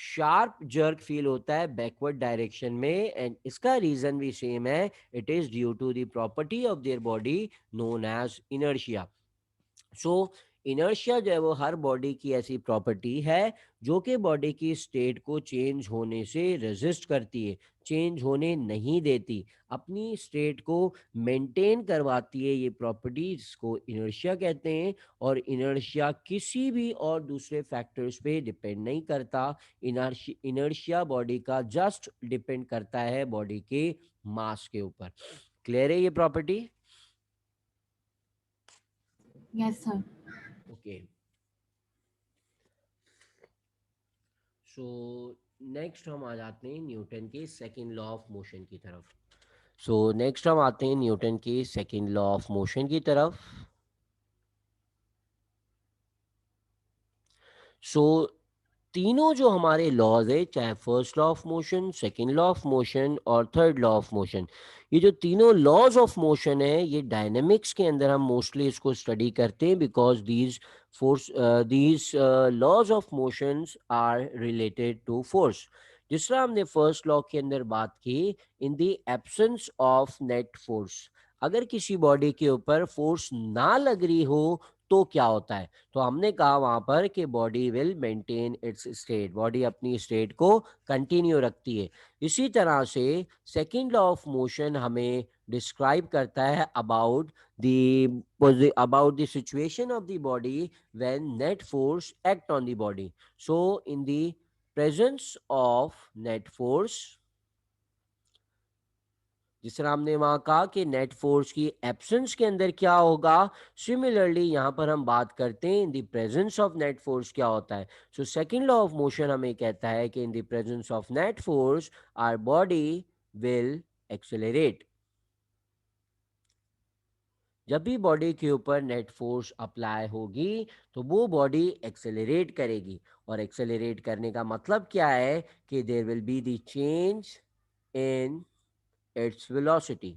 शार्प जर्क फील होता है बैकवर्ड डायरेक्शन में, एंड इसका रीजन भी सेम है, it is due to the property of their body known as inertia. So inertia जो है वो हर बॉडी की ऐसी प्रॉपर्टी है जो कि बॉडी की स्टेट को चेंज होने से रेजिस्ट करती है, चेंज होने नहीं देती, अपनी स्टेट को मेंटेन करवाती है। ये प्रॉपर्टी जिसको इनर्शिया कहते हैं, और इनर्शिया किसी भी और दूसरे फैक्टर्स पे डिपेंड नहीं करता। इनर्शिया बॉडी का जस्ट डिपेंड करता है बॉडी के मास के ऊपर। क्लियर है ये property? Yes sir. Okay. So next हम आ जाते हैं न्यूटन के सेकंड लॉ ऑफ मोशन की तरफ। नेक्स्ट हम आते हैं न्यूटन के सेकंड लॉ ऑफ मोशन की तरफ। सो तीनों जो हमारे लॉज है, चाहे first law of motion, second law of motion और थर्ड लॉ ऑफ मोशन, ये जो तीनों लॉज ऑफ मोशन है, ये डायनेमिक्स के अंदर हम मोस्टली इसको स्टडी करते हैं, because these laws of motions are related to force. जिस तरह हमने फर्स्ट लॉ के अंदर बात की, in the absence of net force, अगर किसी बॉडी के ऊपर फोर्स ना लग रही हो तो क्या होता है। तो हमने कहा वहां पर कि body will maintain its state, body अपनी स्टेट को कंटिन्यू रखती है। इसी तरह से सेकंड लॉ ऑफ मोशन हमें डिस्क्राइब करता है about the situation of the body when net force act on the body. So in the presence of net force, जिस तरह हमने वहां कहा कि नेट फोर्स की एब्सेंस के अंदर क्या होगा, सिमिलरली यहां पर हम बात करते हैं in the presence of net force क्या होता है। So second law of motion हमें कहता है कि in the presence of net force our body will accelerate. जब भी बॉडी के ऊपर नेट फोर्स अप्लाई होगी तो वो बॉडी एक्सेलरेट करेगी, और एक्सेलरेट करने का मतलब क्या है कि there will be the change in its velocity.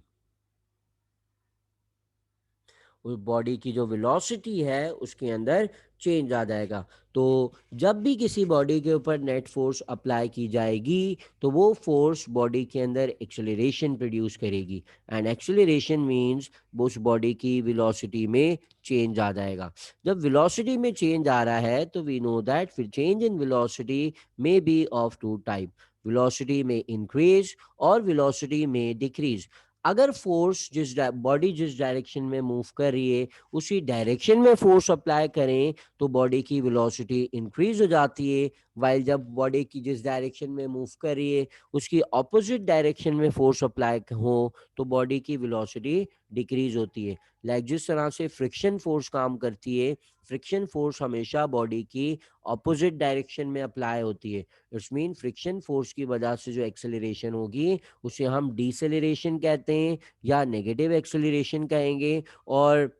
उस बॉडी की जो वेलोसिटी है उसके अंदर चेंज आ जाएगा। तो जब भी किसी बॉडी के ऊपर नेट फोर्स अप्लाई की जाएगी तो वो फोर्स बॉडी के अंदर एक्सेलरेशन प्रोड्यूस करेगी, एंड एक्सेलरेशन मींस उस बॉडी की वेलोसिटी में चेंज आ जाएगा। जब वेलोसिटी में चेंज आ रहा है तो वी नो दैट फिर change in velocity may be of two type, velocity में इंक्रीज और वेलोसिटी में डिक्रीज। अगर फोर्स बॉडी जिस डायरेक्शन में मूव कर रही है उसी डायरेक्शन में फोर्स अप्लाई करें तो बॉडी की वेलोसिटी इंक्रीज हो जाती है, वाइल जब बॉडी की जिस डायरेक्शन में मूव कर रही है उसकी ऑपोजिट डायरेक्शन में फोर्स अप्लाई हो तो बॉडी की वेलोसिटी डिक्रीज होती है। जिस तरह से फ्रिक्शन फोर्स काम करती है, फ्रिक्शन फोर्स हमेशा बॉडी की ऑपोजिट डायरेक्शन में अप्लाई होती है। इट्स मीन फ्रिक्शन फोर्स की वजह से जो एक्सेलरेशन होगी उसे हम डिसेलरेशन कहते हैं या नेगेटिव एक्सेलरेशन कहेंगे। और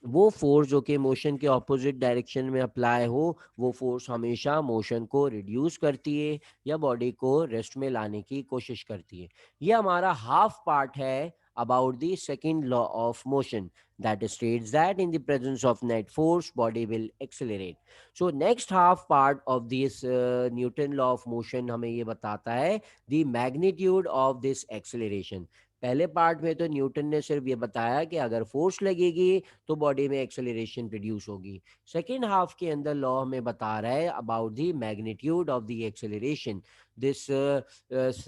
वो फोर्स जो कि मोशन के ऑपोजिट डायरेक्शन में अप्लाई हो, वो फोर्स हमेशा मोशन को रिड्यूस करती है या बॉडी को रेस्ट में लाने की कोशिश करती है। ये हमारा हाफ पार्ट है about the second law of motion, that states that in the presence of net force body will accelerate. So next half part of this Newton law of motion हमें ये बताता है the magnitude of this acceleration। पहले part में तो Newton ने सिर्फ ये बताया कि अगर फोर्स लगेगी तो बॉडी में एक्सेलरेशन प्रोड्यूस होगी। सेकेंड हाफ के अंदर लॉ हमें बता रहा है about the magnitude of the acceleration. This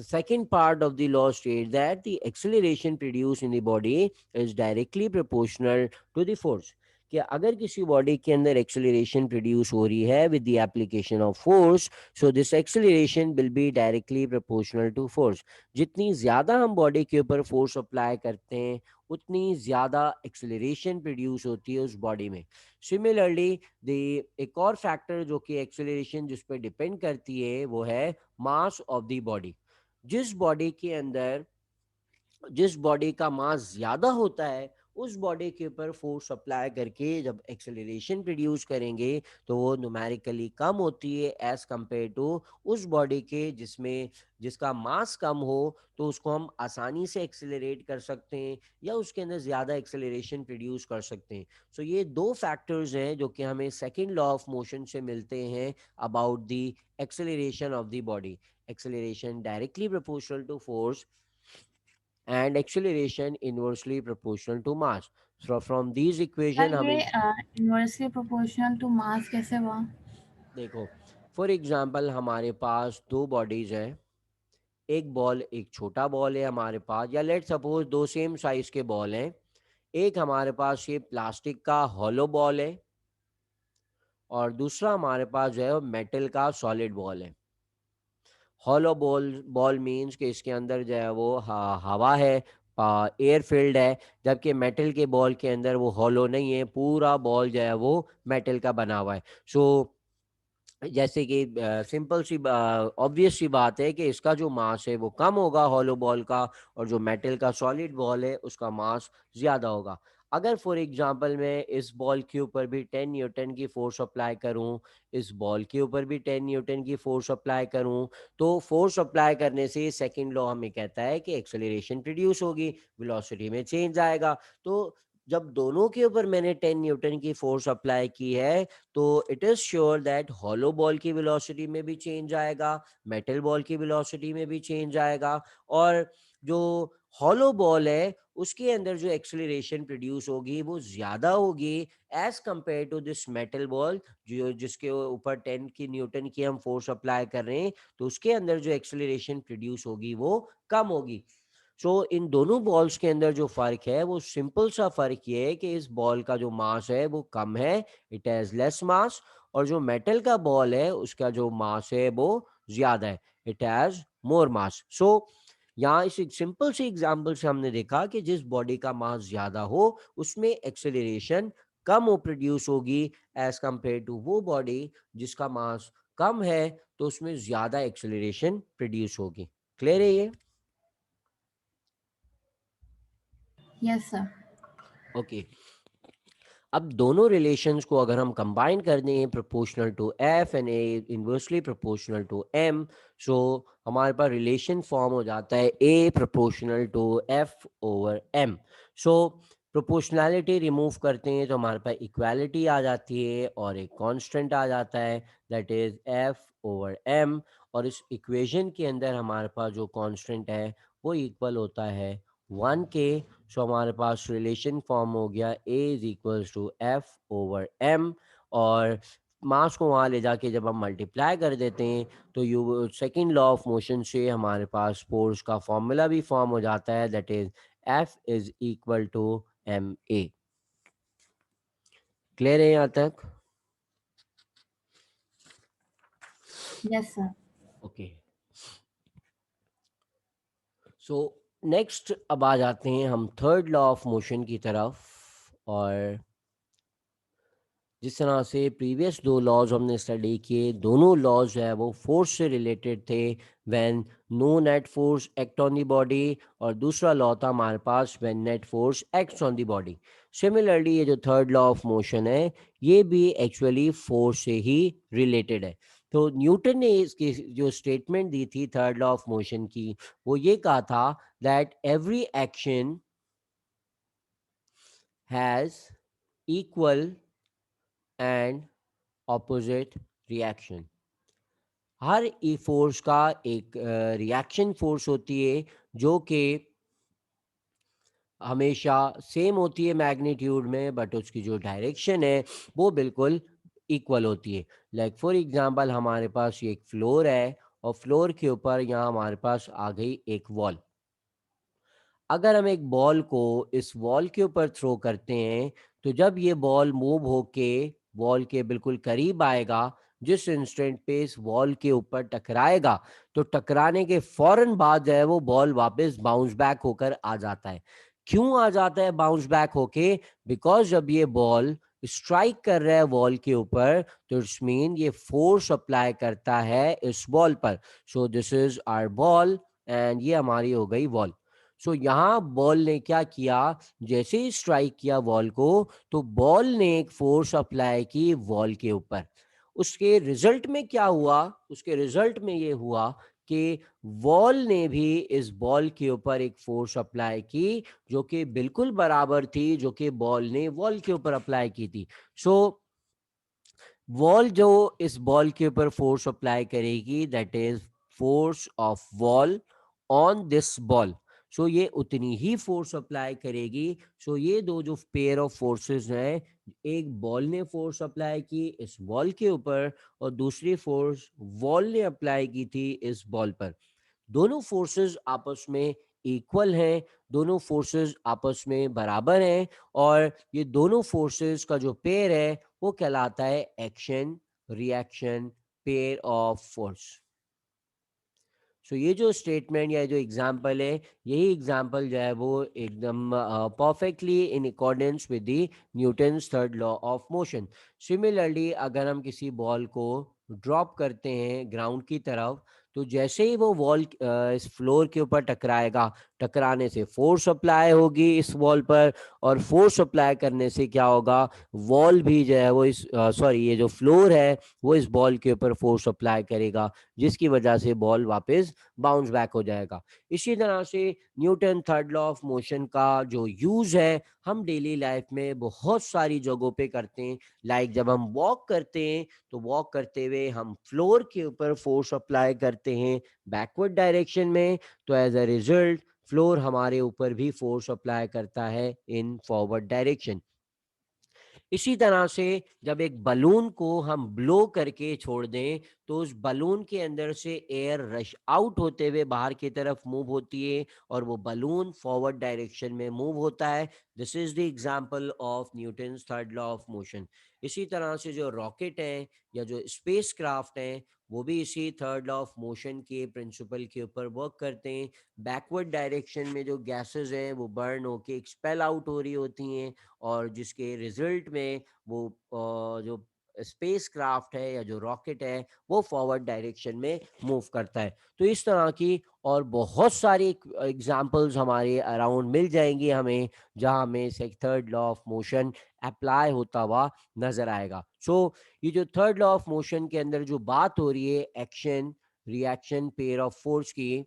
second part of the law states that the acceleration produced in the body is directly proportional to the force। कि अगर किसी बॉडी के अंदर एक्सेलरेशन प्रोड्यूस हो रही है with the application of force, so this acceleration will be directly proportional to force. जितनी ज्यादा हम बॉडी के ऊपर फोर्स अप्लाई करते हैं उतनी ज्यादा एक्सेलरेशन प्रोड्यूस होती है उस बॉडी में। सिमिलरली द एक और फैक्टर जो कि एक्सेलरेशन जिस पर डिपेंड करती है वो है मास ऑफ द बॉडी। जिस बॉडी के अंदर जिस बॉडी का मास ज्यादा होता है उस बॉडी के ऊपर फोर्स अप्लाई करके जब एक्सेलरेशन प्रोड्यूस करेंगे तो वो न्यूमेरिकली कम होती है एज कंपेयर टू उस बॉडी के जिसमें जिसका मास कम हो, तो उसको हम आसानी से एक्सेलरेट कर सकते हैं या उसके अंदर ज़्यादा एक्सेलरेशन प्रोड्यूस कर सकते हैं। सो ये दो फैक्टर्स हैं जो कि हमें सेकेंड लॉ ऑफ मोशन से मिलते हैं about the acceleration of the body. Acceleration directly proportional to force and acceleration inversely proportional to mass. So from these sir equation ये हमें इनवर्सली प्रोपोर्शनल टू मास कैसे हुआ? देखो, फॉर एग्जांपल हमारे पास दो बॉडीज हैं, एक बॉल एक छोटा बॉल है हमारे पास, या लेट सपोज दो सेम साइज के बॉल हैं। एक हमारे पास ये प्लास्टिक का हॉलो बॉल है और दूसरा हमारे पास जो है वो मेटल का सॉलिड बॉल है। हॉलो बॉल बॉल मीन्स कि इसके अंदर जो है वो हवा है, एयर फील्ड है, जबकि मेटल के बॉल के अंदर वो हॉलो नहीं है, पूरा बॉल जो है वो मेटल का बना हुआ है। सो जैसे कि सिंपल सी ऑब्वियस सी बात है कि इसका जो मास है वो कम होगा हॉलो बॉल का, और जो मेटल का सॉलिड बॉल है उसका मास ज़्यादा होगा। अगर फॉर एग्जांपल मैं इस बॉल के ऊपर भी 10 न्यूटन की फोर्स अप्लाई करूं, इस बॉल के ऊपर भी 10 न्यूटन की फोर्स अप्लाई करूं, तो फोर्स अप्लाई करने से सेकंड लॉ हमें कहता है कि एक्सेलरेशन प्रोड्यूस होगी, वेलोसिटी में चेंज आएगा। तो जब दोनों के ऊपर मैंने 10 न्यूटन की फोर्स अप्लाई की है, तो it is sure that hollow ball की वेलोसिटी में भी चेंज आएगा, मेटल बॉल की वेलोसिटी में भी चेंज आएगा, और जो हॉलो बॉल है उसके अंदर जो एक्सेलरेशन प्रोड्यूस होगी वो ज्यादा होगी as compare to this metal ball, जो जिसके ऊपर 10 की न्यूटन की हम फोर्स अप्लाई कर रहे हैं, तो उसके अंदर जो एक्सेलरेशन प्रोड्यूस होगी वो कम होगी। सो इन दोनों बॉल्स के अंदर जो फर्क है वो सिंपल सा फर्क ये है कि इस बॉल का जो मास है वो कम है, इट हैज लेस मास, और जो मेटल का बॉल है उसका जो मास है वो ज्यादा है, इट हैज मोर मास। सो यहाँ इस एक सिंपल सी एग्जांपल से हमने देखा कि जिस बॉडी का मास ज्यादा हो उसमें एक्सेलरेशन कम हो प्रोड्यूस होगी एज कंपेयर टू वो बॉडी जिसका मास कम है, तो उसमें ज्यादा एक्सेलरेशन प्रोड्यूस होगी। क्लियर है ये? Yes sir. ओके। अब दोनों रिलेशंस को अगर हम कंबाइन कर दें, proportional to F and A inversely proportional to M, so हमारे पास रिलेशन फॉर्म हो जाता है A proportional to F over M. So proportionality remove करते हैं तो हमारे पास इक्वालिटी आ जाती है और एक कांस्टेंट आ जाता है, that is F over M. और इस इक्वेशन के अंदर हमारे पास जो कांस्टेंट है वो इक्वल होता है 1 के। सो हमारे पास रिलेशन फॉर्म हो गया A is equals to F over M, और मास को वहाँ ले जाके जब हम मल्टीप्लाई कर देते हैं तो you second law of motion से हमारे पास फोर्स का फॉर्मूला भी फॉर्म हो जाता है, that is F is equal to M A. Clear है यहाँ तक? Yes sir. Okay. So next अब आ जाते हैं हम थर्ड लॉ ऑफ मोशन की तरफ। और जिस तरह से प्रीवियस दो लॉज हमने स्टडी किए, दोनों लॉज जो है वो फोर्स से रिलेटेड थे, when no net force act on the body, और दूसरा लॉ था हमारे पास when net force acts on the body. Similarly ये जो थर्ड लॉ ऑफ मोशन है ये भी एक्चुअली फोर्स से ही रिलेटेड है। तो न्यूटन ने इसकी जो स्टेटमेंट दी थी थर्ड लॉ ऑफ मोशन की, वो ये कहा था that every action has equal and opposite reaction. Her E force का एक रिएक्शन फोर्स होती है जो कि हमेशा सेम होती है मैग्नीट्यूड में, बट उसकी जो डायरेक्शन है वो बिल्कुल इक्वल होती है। लाइक फॉर एग्जांपल हमारे पास ये एक फ्लोर है, और फ्लोर के ऊपर यहाँ हमारे पास आ गई एक वॉल। अगर हम एक बॉल को इस वॉल के ऊपर थ्रो करते हैं, तो जब ये बॉल मूव होके वॉल के बिल्कुल करीब आएगा, जिस इंस्टेंट पे इस वॉल के ऊपर टकराएगा, तो टकराने के फौरन बाद जो है वो बॉल वापस बाउंस बैक होकर आ जाता है। क्यों आ जाता है बाउंस बैक होके? बिकॉज जब ये बॉल स्ट्राइक कर रहा है वॉल के ऊपर, तो इट्स मीन ये फोर्स अप्लाई करता है इस बॉल पर। So this is our ball, and ये हमारी हो गई वॉल। सो यहाँ बॉल ने क्या किया, जैसे ही स्ट्राइक किया वॉल को, तो बॉल ने एक फोर्स अप्लाई की वॉल के ऊपर। उसके रिजल्ट में क्या हुआ? उसके रिजल्ट में ये हुआ कि वॉल ने भी इस बॉल के ऊपर एक फोर्स अप्लाई की जो कि बिल्कुल बराबर थी जो कि बॉल ने वॉल के ऊपर अप्लाई की थी। सो वॉल जो इस बॉल के ऊपर फोर्स अप्लाई करेगी, that is force of wall on this ball. So ये उतनी ही फोर्स अप्लाई करेगी। सो ये दो जो पेयर ऑफ फोर्सेस हैं, एक बॉल ने फोर्स अप्लाई की इस बॉल के ऊपर, और दूसरी फोर्स वॉल ने अप्लाई की थी इस बॉल पर। दोनों फोर्सेस आपस में इक्वल हैं, दोनों फोर्सेस आपस में बराबर हैं, और ये दोनों फोर्सेस का जो पेयर है वो कहलाता है action reaction pair of force. So ये जो स्टेटमेंट या जो एग्जांपल है, यही एग्जांपल जो है वो एकदम perfectly in accordance with the Newton's third law of motion. Similarly अगर हम किसी बॉल को ड्रॉप करते हैं ग्राउंड की तरफ, तो जैसे ही वो वॉल इस फ्लोर के ऊपर टकराएगा, टकराने से फोर्स अप्लाई होगी इस वॉल पर, और फोर्स अप्लाई करने से क्या होगा, वॉल भी जो है वो इस सॉरी ये जो फ्लोर है वो इस बॉल के ऊपर फोर्स अप्लाई करेगा, जिसकी वजह से बॉल वापस बाउंस बैक हो जाएगा। इसी तरह से Newton third law of motion का जो यूज है हम डेली लाइफ में बहुत सारी जगहों पे करते हैं। लाइक जब हम वॉक करते हैं, तो वॉक करते हुए हम फ्लोर के ऊपर फोर्स अप्लाई करते हैं बैकवर्ड डायरेक्शन में, तो एज अ रिजल्ट फ्लोर हमारे ऊपर भी फोर्स अप्लाई करता है इन फॉरवर्ड डायरेक्शन। इसी तरह से जब एक बलून को हम ब्लो करके छोड़ दें, तो उस बलून के अंदर से एयर रश आउट होते हुए बाहर की तरफ मूव होती है और वो बलून फॉरवर्ड डायरेक्शन में मूव होता है। This is the example of Newton's third law of motion. इसी तरह से जो रॉकेट है या जो स्पेस क्राफ्ट है, वो भी इसी थर्ड लॉ ऑफ मोशन के प्रिंसिपल के ऊपर वर्क करते हैं। बैकवर्ड डायरेक्शन में जो गैसेस हैं वो बर्न होके एक्सपेल आउट हो रही होती हैं, और जिसके रिजल्ट में वो जो स्पेस क्राफ्ट है या जो रॉकेट है वो फॉरवर्ड डायरेक्शन में मूव करता है। तो इस तरह की और बहुत सारी एग्जांपल्स हमारे अराउंड मिल जाएंगी हमें, जहां हमें से third law of motion apply होता हुआ नजर आएगा। ये जो थर्ड लॉ ऑफ मोशन के अंदर जो बात हो रही है action reaction pair of force की,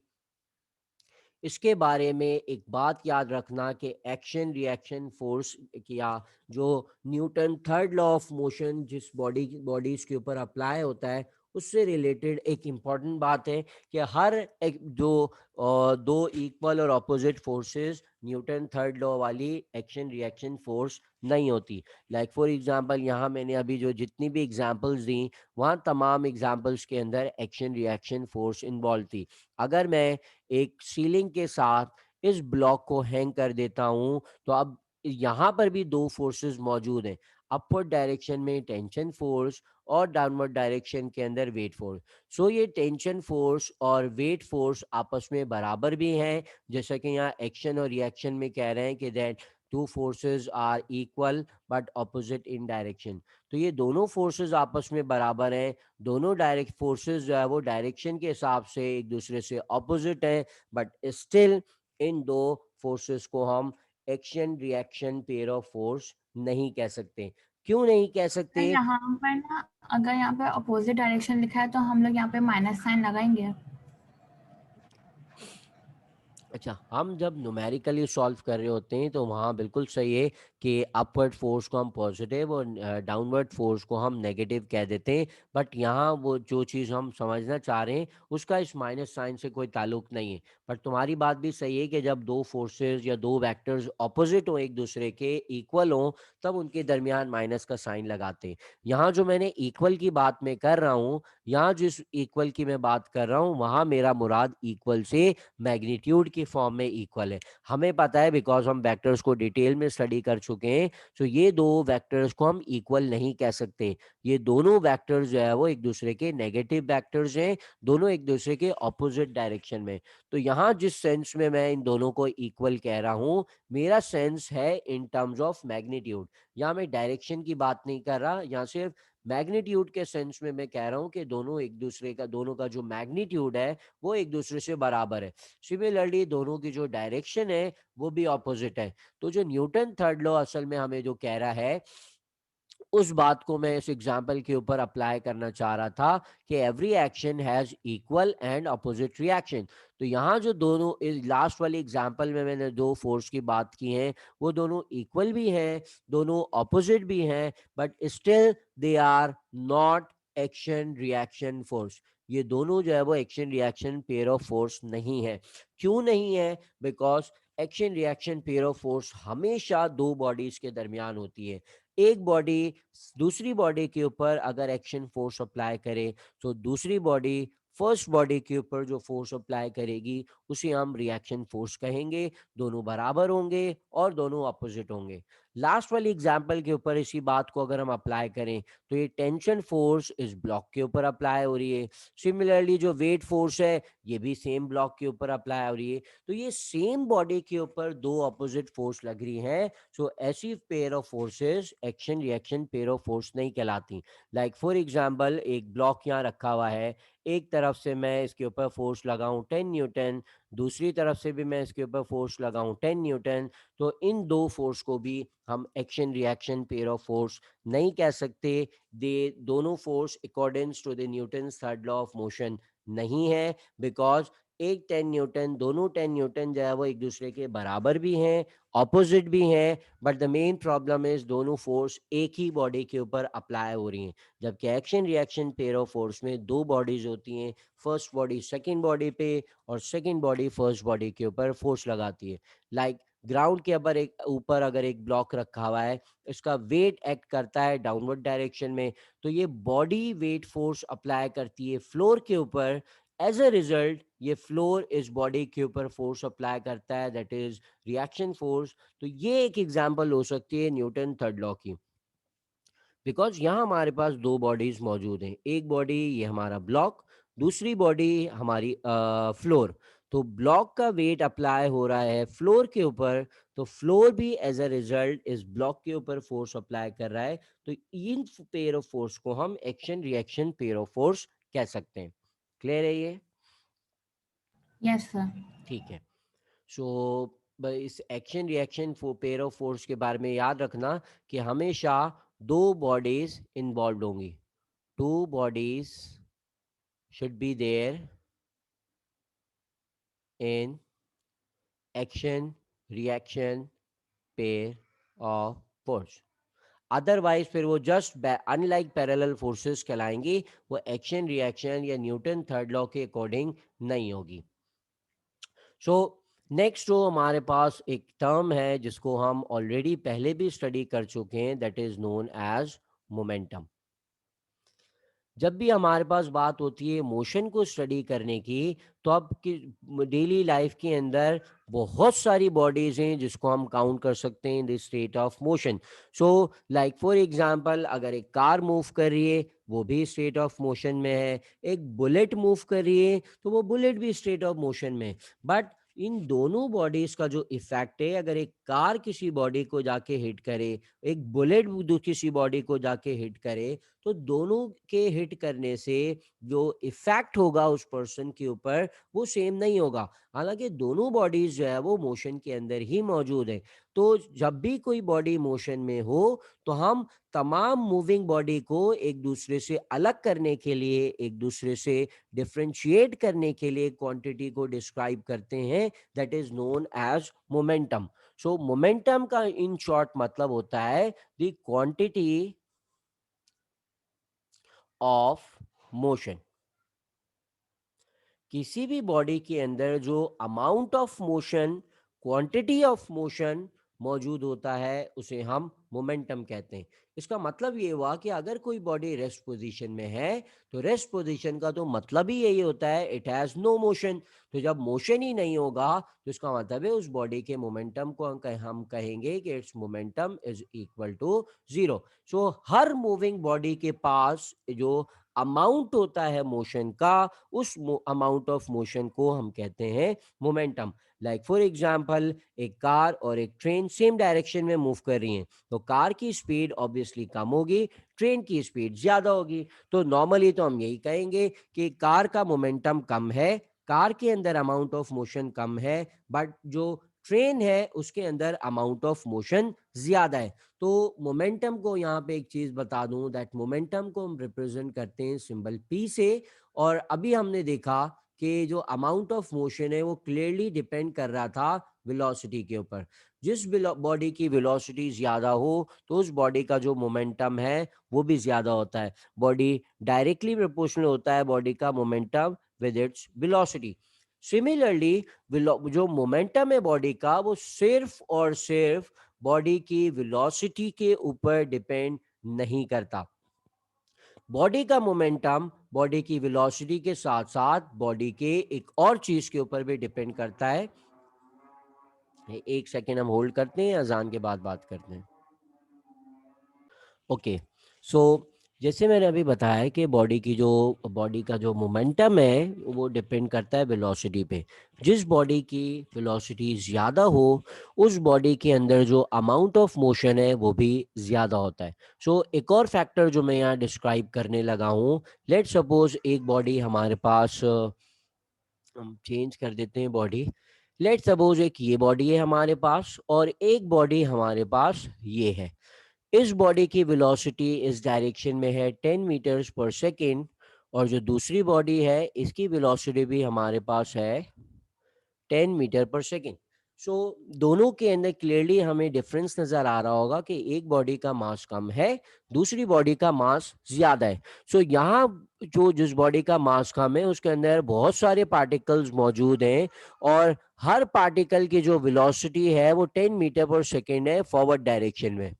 इसके बारे में एक बात याद रखना कि एक्शन रिएक्शन फोर्स या जो Newton third law of motion जिस बॉडीज के ऊपर अप्लाई होता है, उससे रिलेटेड एक इम्पॉर्टेंट बात है कि हर एक जो दो इक्वल और opposite forces Newton third law वाली एक्शन रिएक्शन फोर्स नहीं होती। लाइक फॉर एग्जांपल यहाँ मैंने अभी जो जितनी भी एग्जांपल्स दी, वहाँ तमाम एग्जांपल्स के अंदर एक्शन रिएक्शन फोर्स इन्वॉल्व थी। अगर मैं एक सीलिंग के साथ इस ब्लॉक को हैंग कर देता हूं, तो अब यहां पर भी दो फोर्सेस मौजूद हैं, अपवर्ड डायरेक्शन में टेंशन फोर्स और डाउनवर्ड डायरेक्शन के अंदर वेट फोर्स। ये टेंशन फोर्स और वेट फोर्स आपस में बराबर भी हैं, जैसा कि यहाँ एक्शन और रिएक्शन में कह रहे हैं कि that two forces are equal but opposite in direction. तो ये दोनों फोर्सेस आपस में बराबर हैं, दोनों डायरेक्ट फोर्सेस जो है वो डायरेक्शन के हिसाब से एक दूसरे से ऑपोजिट है, बट स्टिल इन दो फोर्सेस को हम action reaction pair of force नहीं कह सकते। क्यों नहीं कह सर सकते? यहाँ पर ना, अगर यहाँ पे अपोजिट डायरेक्शन लिखा है तो हम लोग यहाँ पे माइनस साइन लगाएंगे। अच्छा, हम जब न्यूमेरिकली सॉल्व कर रहे होते हैं तो वहाँ बिल्कुल सही है कि अपवर्ड फोर्स को हम पॉजिटिव और डाउनवर्ड फोर्स को हम नेगेटिव कह देते हैं। बट यहाँ वो जो चीज़ हम समझना चाह रहे हैं उसका इस माइनस साइन से कोई ताल्लुक नहीं है। पर तुम्हारी बात भी सही है कि जब दो फोर्सेस या दो वेक्टर्स ऑपोजिट हो एक दूसरे के, इक्वल हो, तब उनके दरमियान माइनस का साइन लगाते हैं। यहाँ जो मैंने इक्वल की बात में कर रहा हूँ, यहाँ जिस इक्वल की मैं बात कर रहा हूँ, वहाँ मेरा मुराद इक्वल से मैग्नीट्यूड की फॉर्म में इक्वल है। हमें पता है बिकॉज हम वेक्टर्स को डिटेल में स्टडी कर चुके हैं। ये दो वेक्टर्स को हम इक्वल नहीं कह सकते। ये दोनों वेक्टर्स जो है वो एक दूसरे के नेगेटिव वेक्टर्स हैं, दोनों एक दूसरे के ऑपोजिट डायरेक्शन में। तो यहाँ जिस सेंस में मैं इन दोनों को इक्वल कह रहा हूँ, मेरा सेंस है इन टर्म्स ऑफ मैग्नीट्यूड। यहाँ मैं डायरेक्शन की बात नहीं कर रहा, यहाँ सिर्फ मैग्नीट्यूड के सेंस में मैं कह रहा हूँ कि दोनों एक दूसरे का, दोनों का जो मैग्नीट्यूड है वो एक दूसरे से बराबर है। सिमिलरली दोनों की जो डायरेक्शन है वो भी ऑपोजिट है। तो जो न्यूटन थर्ड लॉ असल में हमें जो कह रहा है, उस बात को मैं इस एग्जाम्पल के ऊपर अप्लाई करना चाह रहा था कि every action has equal and opposite reaction. तो यहाँ जो दोनों इस लास्ट वाली एग्जाम्पल में मैंने दो फोर्स की बात की है, वो दोनों इक्वल भी हैं, दोनों अपोजिट भी हैं, but still they are not action reaction force. ये दोनों जो है वो action reaction pair of force नहीं है। क्यों नहीं है? Because action reaction pair of force हमेशा दो बॉडीज के दरमियान होती है। एक बॉडी दूसरी बॉडी के ऊपर अगर एक्शन फोर्स अप्लाई करे, तो दूसरी बॉडी फर्स्ट बॉडी के ऊपर जो फोर्स अप्लाई करेगी उसे हम रिएक्शन फोर्स कहेंगे। दोनों बराबर होंगे और दोनों अपोजिट होंगे। लास्ट वाली एग्जांपल के ऊपर इसी बात को अगर हम अप्लाई करें तो ये टेंशन फोर्स इस ब्लॉक के ऊपर अप्लाई हो रही है। सिमिलरली जो वेट फोर्स है ये भी सेम ब्लॉक के ऊपर अप्लाई हो रही है। तो ये सेम बॉडी के ऊपर दो अपोजिट फोर्स लग रही हैं। सो ऐसी pair of forces action reaction pair of force नहीं कहलाती। लाइक फॉर एग्जांपल एक ब्लॉक यहाँ रखा हुआ है, एक तरफ से मैं इसके ऊपर फोर्स लगाऊं 10 न्यूटन, दूसरी तरफ से भी मैं इसके ऊपर फोर्स लगाऊं 10 न्यूटन, तो इन दो फोर्स को भी हम action reaction pair of force नहीं कह सकते। दे दोनों force accordings to the Newton third law of motion नहीं है, बिकॉज एक 10 न्यूटन दोनों 10 न्यूटन जो है वो एक दूसरे के बराबर भी हैं, ऑपोजिट भी हैं, but the main problem is दोनों फोर्स एक ही बॉडी के ऊपर अप्लाई हो रही हैं। जबकि action reaction pair of force में दो बॉडीज होती हैं, फर्स्ट बॉडी सेकंड बॉडी पे और सेकंड बॉडी फर्स्ट बॉडी के ऊपर फोर्स लगाती है। लाइक ग्राउंड के ऊपर अगर एक ब्लॉक रखा हुआ है, इसका वेट एक्ट करता है डाउनवर्ड डायरेक्शन में, तो ये बॉडी वेट फोर्स अप्लाई करती है फ्लोर के ऊपर। एज अ रिजल्ट ये फ्लोर इस बॉडी के ऊपर फोर्स अप्लाई करता है, दैट इज रिएक्शन फोर्स। तो ये एक एग्जांपल हो सकती है न्यूटन थर्ड लॉ की। बिकॉज यहाँ हमारे पास दो बॉडीज मौजूद हैं, एक बॉडी ये हमारा ब्लॉक, दूसरी बॉडी हमारी फ्लोर। तो ब्लॉक का वेट अप्लाई हो रहा है फ्लोर के ऊपर, तो फ्लोर भी एज अ रिजल्ट इस ब्लॉक के ऊपर फोर्स अप्लाई कर रहा है। तो इन पेयर ऑफ फोर्स को हम action reaction pair of force कह सकते हैं। क्लियर है ये? Yes sir. ठीक है। सो इस action reaction pair of force के बारे में याद रखना कि हमेशा दो बॉडीज इन्वॉल्व होंगी। Two bodies should be there in action reaction pair of force। Otherwise फिर वो जस्ट अनलाइक पैरेलल फोर्सेस कहलाएंगी, वो एक्शन रिएक्शन या न्यूटन थर्ड लॉ के अकॉर्डिंग नहीं होगी। सो नेक्स्ट जो हमारे पास एक टर्म है जिसको हम ऑलरेडी पहले भी स्टडी कर चुके हैं, that is known as momentum. जब भी हमारे पास बात होती है मोशन को स्टडी करने की, तो अब की डेली लाइफ के अंदर बहुत सारी बॉडीज हैं जिसको हम काउंट कर सकते हैं in the state of motion. So like for example अगर एक कार मूव कर रही है वो भी स्टेट ऑफ मोशन में है, एक बुलेट मूव कर रही है तो वो बुलेट भी स्टेट ऑफ मोशन में। बट इन दोनों बॉडीज का जो इफेक्ट है, अगर एक कार किसी बॉडी को जाके हिट करे, एक बुलेट किसी बॉडी को जाके हिट करे, तो दोनों के हिट करने से जो इफेक्ट होगा उस पर्सन के ऊपर वो सेम नहीं होगा। हालांकि दोनों बॉडीज जो है वो मोशन के अंदर ही मौजूद है। तो जब भी कोई बॉडी मोशन में हो तो हम तमाम मूविंग बॉडी को एक दूसरे से अलग करने के लिए, एक दूसरे से डिफरेंशिएट करने के लिए क्वांटिटी को डिस्क्राइब करते हैं, that is known as momentum. So momentum का इन शॉर्ट मतलब होता है द क्वांटिटी ऑफ मोशन। किसी भी बॉडी के अंदर जो amount of motion, quantity of motion मौजूद होता है उसे हम मोमेंटम कहते हैं। इसका मतलब ये हुआ कि अगर कोई बॉडी रेस्ट पोजीशन में है तो रेस्ट पोजीशन का तो मतलब ही यही होता है इट हैज नो मोशन। तो जब मोशन ही नहीं होगा तो इसका मतलब है उस बॉडी के मोमेंटम को हम कहेंगे कि it's momentum is equal to zero. So हर मूविंग बॉडी के पास जो अमाउंट होता है मोशन का, उस अमाउंट ऑफ मोशन को हम कहते हैं मोमेंटम। लाइक फॉर एग्जांपल एक कार और एक ट्रेन सेम डायरेक्शन में मूव कर रही हैं, तो कार की स्पीड ऑब्वियसली कम होगी, ट्रेन की स्पीड ज्यादा होगी। तो नॉर्मली तो हम यही कहेंगे कि कार का मोमेंटम कम है, कार के अंदर अमाउंट ऑफ मोशन कम है, बट जो ट्रेन है उसके अंदर अमाउंट ऑफ मोशन ज्यादा है। तो मोमेंटम को यहाँ पे एक चीज बता दूं, दैट मोमेंटम को हम रिप्रेजेंट करते हैं सिंबल पी से। और अभी हमने देखा कि जो अमाउंट ऑफ मोशन है वो क्लियरली डिपेंड कर रहा था वेलोसिटी के ऊपर। जिस बॉडी की वेलोसिटी ज्यादा हो तो उस बॉडी का जो मोमेंटम है वो भी ज्यादा होता है। बॉडी डायरेक्टली प्रोपोर्शनल होता है बॉडी का momentum with its velocity. Similarly जो मोमेंटम है बॉडी का वो सिर्फ और सिर्फ बॉडी की वेलोसिटी के ऊपर डिपेंड नहीं करता। बॉडी का मोमेंटम बॉडी की वेलोसिटी के साथ साथ बॉडी के एक और चीज के ऊपर भी डिपेंड करता है। एक सेकेंड हम होल्ड करते हैं, अजान के बाद बात करते हैं। ओके, सो जैसे मैंने अभी बताया कि बॉडी का जो मोमेंटम है वो डिपेंड करता है वेलोसिटी पे। जिस बॉडी की वेलोसिटी ज़्यादा हो उस बॉडी के अंदर जो अमाउंट ऑफ मोशन है वो भी ज़्यादा होता है। सो एक और फैक्टर जो मैं यहाँ डिस्क्राइब करने लगा हूँ, लेट सपोज एक बॉडी हमारे पास, हम चेंज कर देते हैं बॉडी। लेट सपोज एक ये बॉडी है हमारे पास और एक बॉडी हमारे पास ये है। इस बॉडी की वेलोसिटी इस डायरेक्शन में है 10 मीटर्स पर सेकेंड, और जो दूसरी बॉडी है इसकी वेलोसिटी भी हमारे पास है 10 मीटर पर सेकेंड। सो दोनों के अंदर क्लियरली हमें डिफरेंस नजर आ रहा होगा कि एक बॉडी का मास कम है, दूसरी बॉडी का मास ज्यादा है। सो यहाँ जो जिस बॉडी का मास कम है उसके अंदर बहुत सारे पार्टिकल्स मौजूद हैं, और हर पार्टिकल की जो वेलोसिटी है वो 10 मीटर पर सेकेंड है फॉरवर्ड डायरेक्शन में।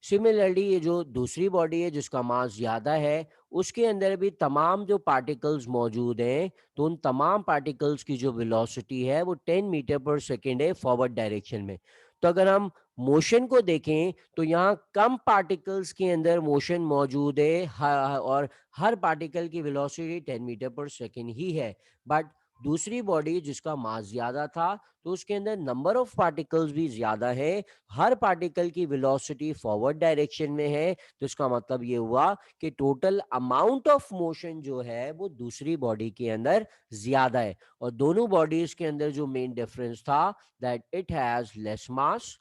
सिमिलरली ये जो दूसरी बॉडी है जिसका मास ज़्यादा है उसके अंदर भी तमाम जो पार्टिकल्स मौजूद हैं, तो उन तमाम पार्टिकल्स की जो वेलोसिटी है वो 10 मीटर पर सेकेंड है फॉरवर्ड डायरेक्शन में। तो अगर हम मोशन को देखें तो यहाँ कम पार्टिकल्स के अंदर मोशन मौजूद है, और हर पार्टिकल की वेलोसिटी 10 मीटर पर सेकेंड ही है। बट दूसरी बॉडी जिसका मास ज़्यादा था तो उसके अंदर नंबर ऑफ पार्टिकल्स भी ज़्यादा है, हर पार्टिकल की वेलोसिटी फॉरवर्ड डायरेक्शन में है। तो इसका मतलब ये हुआ कि टोटल अमाउंट ऑफ मोशन जो है वो दूसरी बॉडी के अंदर ज्यादा है। और दोनों बॉडीज के अंदर जो मेन डिफरेंस था दैट इट हैज लेस मास,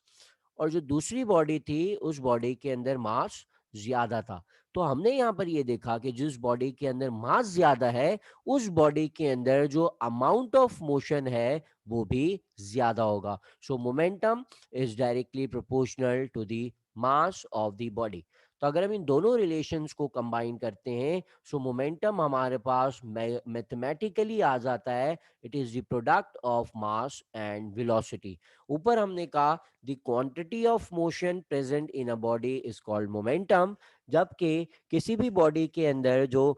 और जो दूसरी बॉडी थी उस बॉडी के अंदर मास ज्यादा था। तो हमने यहाँ पर ये देखा कि जिस बॉडी के अंदर मास ज्यादा है उस बॉडी के अंदर जो अमाउंट ऑफ मोशन है वो भी ज्यादा होगा। सो momentum is directly proportional to the mass of the body। तो अगर हम इन दोनों रिलेशंस को कंबाइन करते हैं सो मोमेंटम हमारे पास मैथमेटिकली आ जाता है, it is the product of mass and velocity. ऊपर हमने कहा the quantity of motion present in a body is called momentum, जबकि किसी भी बॉडी के अंदर जो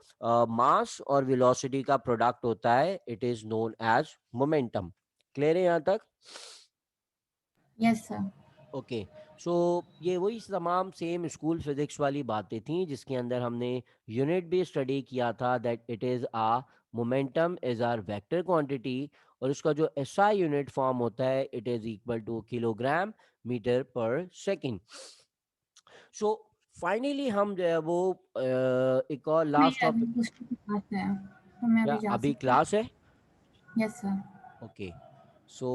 मास और वेलोसिटी का प्रोडक्ट होता है it is known as momentum. Clear है यहाँ तक? Yes sir. ओके, सो ये वही तमाम सेम स्कूल फिजिक्स वाली बातें थी जिसके अंदर हमने यूनिट भी स्टडी किया था that it is ah momentum is are vector quantity, और उसका जो एसआई यूनिट फॉर्म होता है it is equal to kilogram metre per second. So finally हम जो है वो एक और मेरी लास्ट अभी टॉपिक। कुछ क्लास है तो मैं या अभी जा अभी सकती हूँ। क्लास है? Yes sir. ओके, सो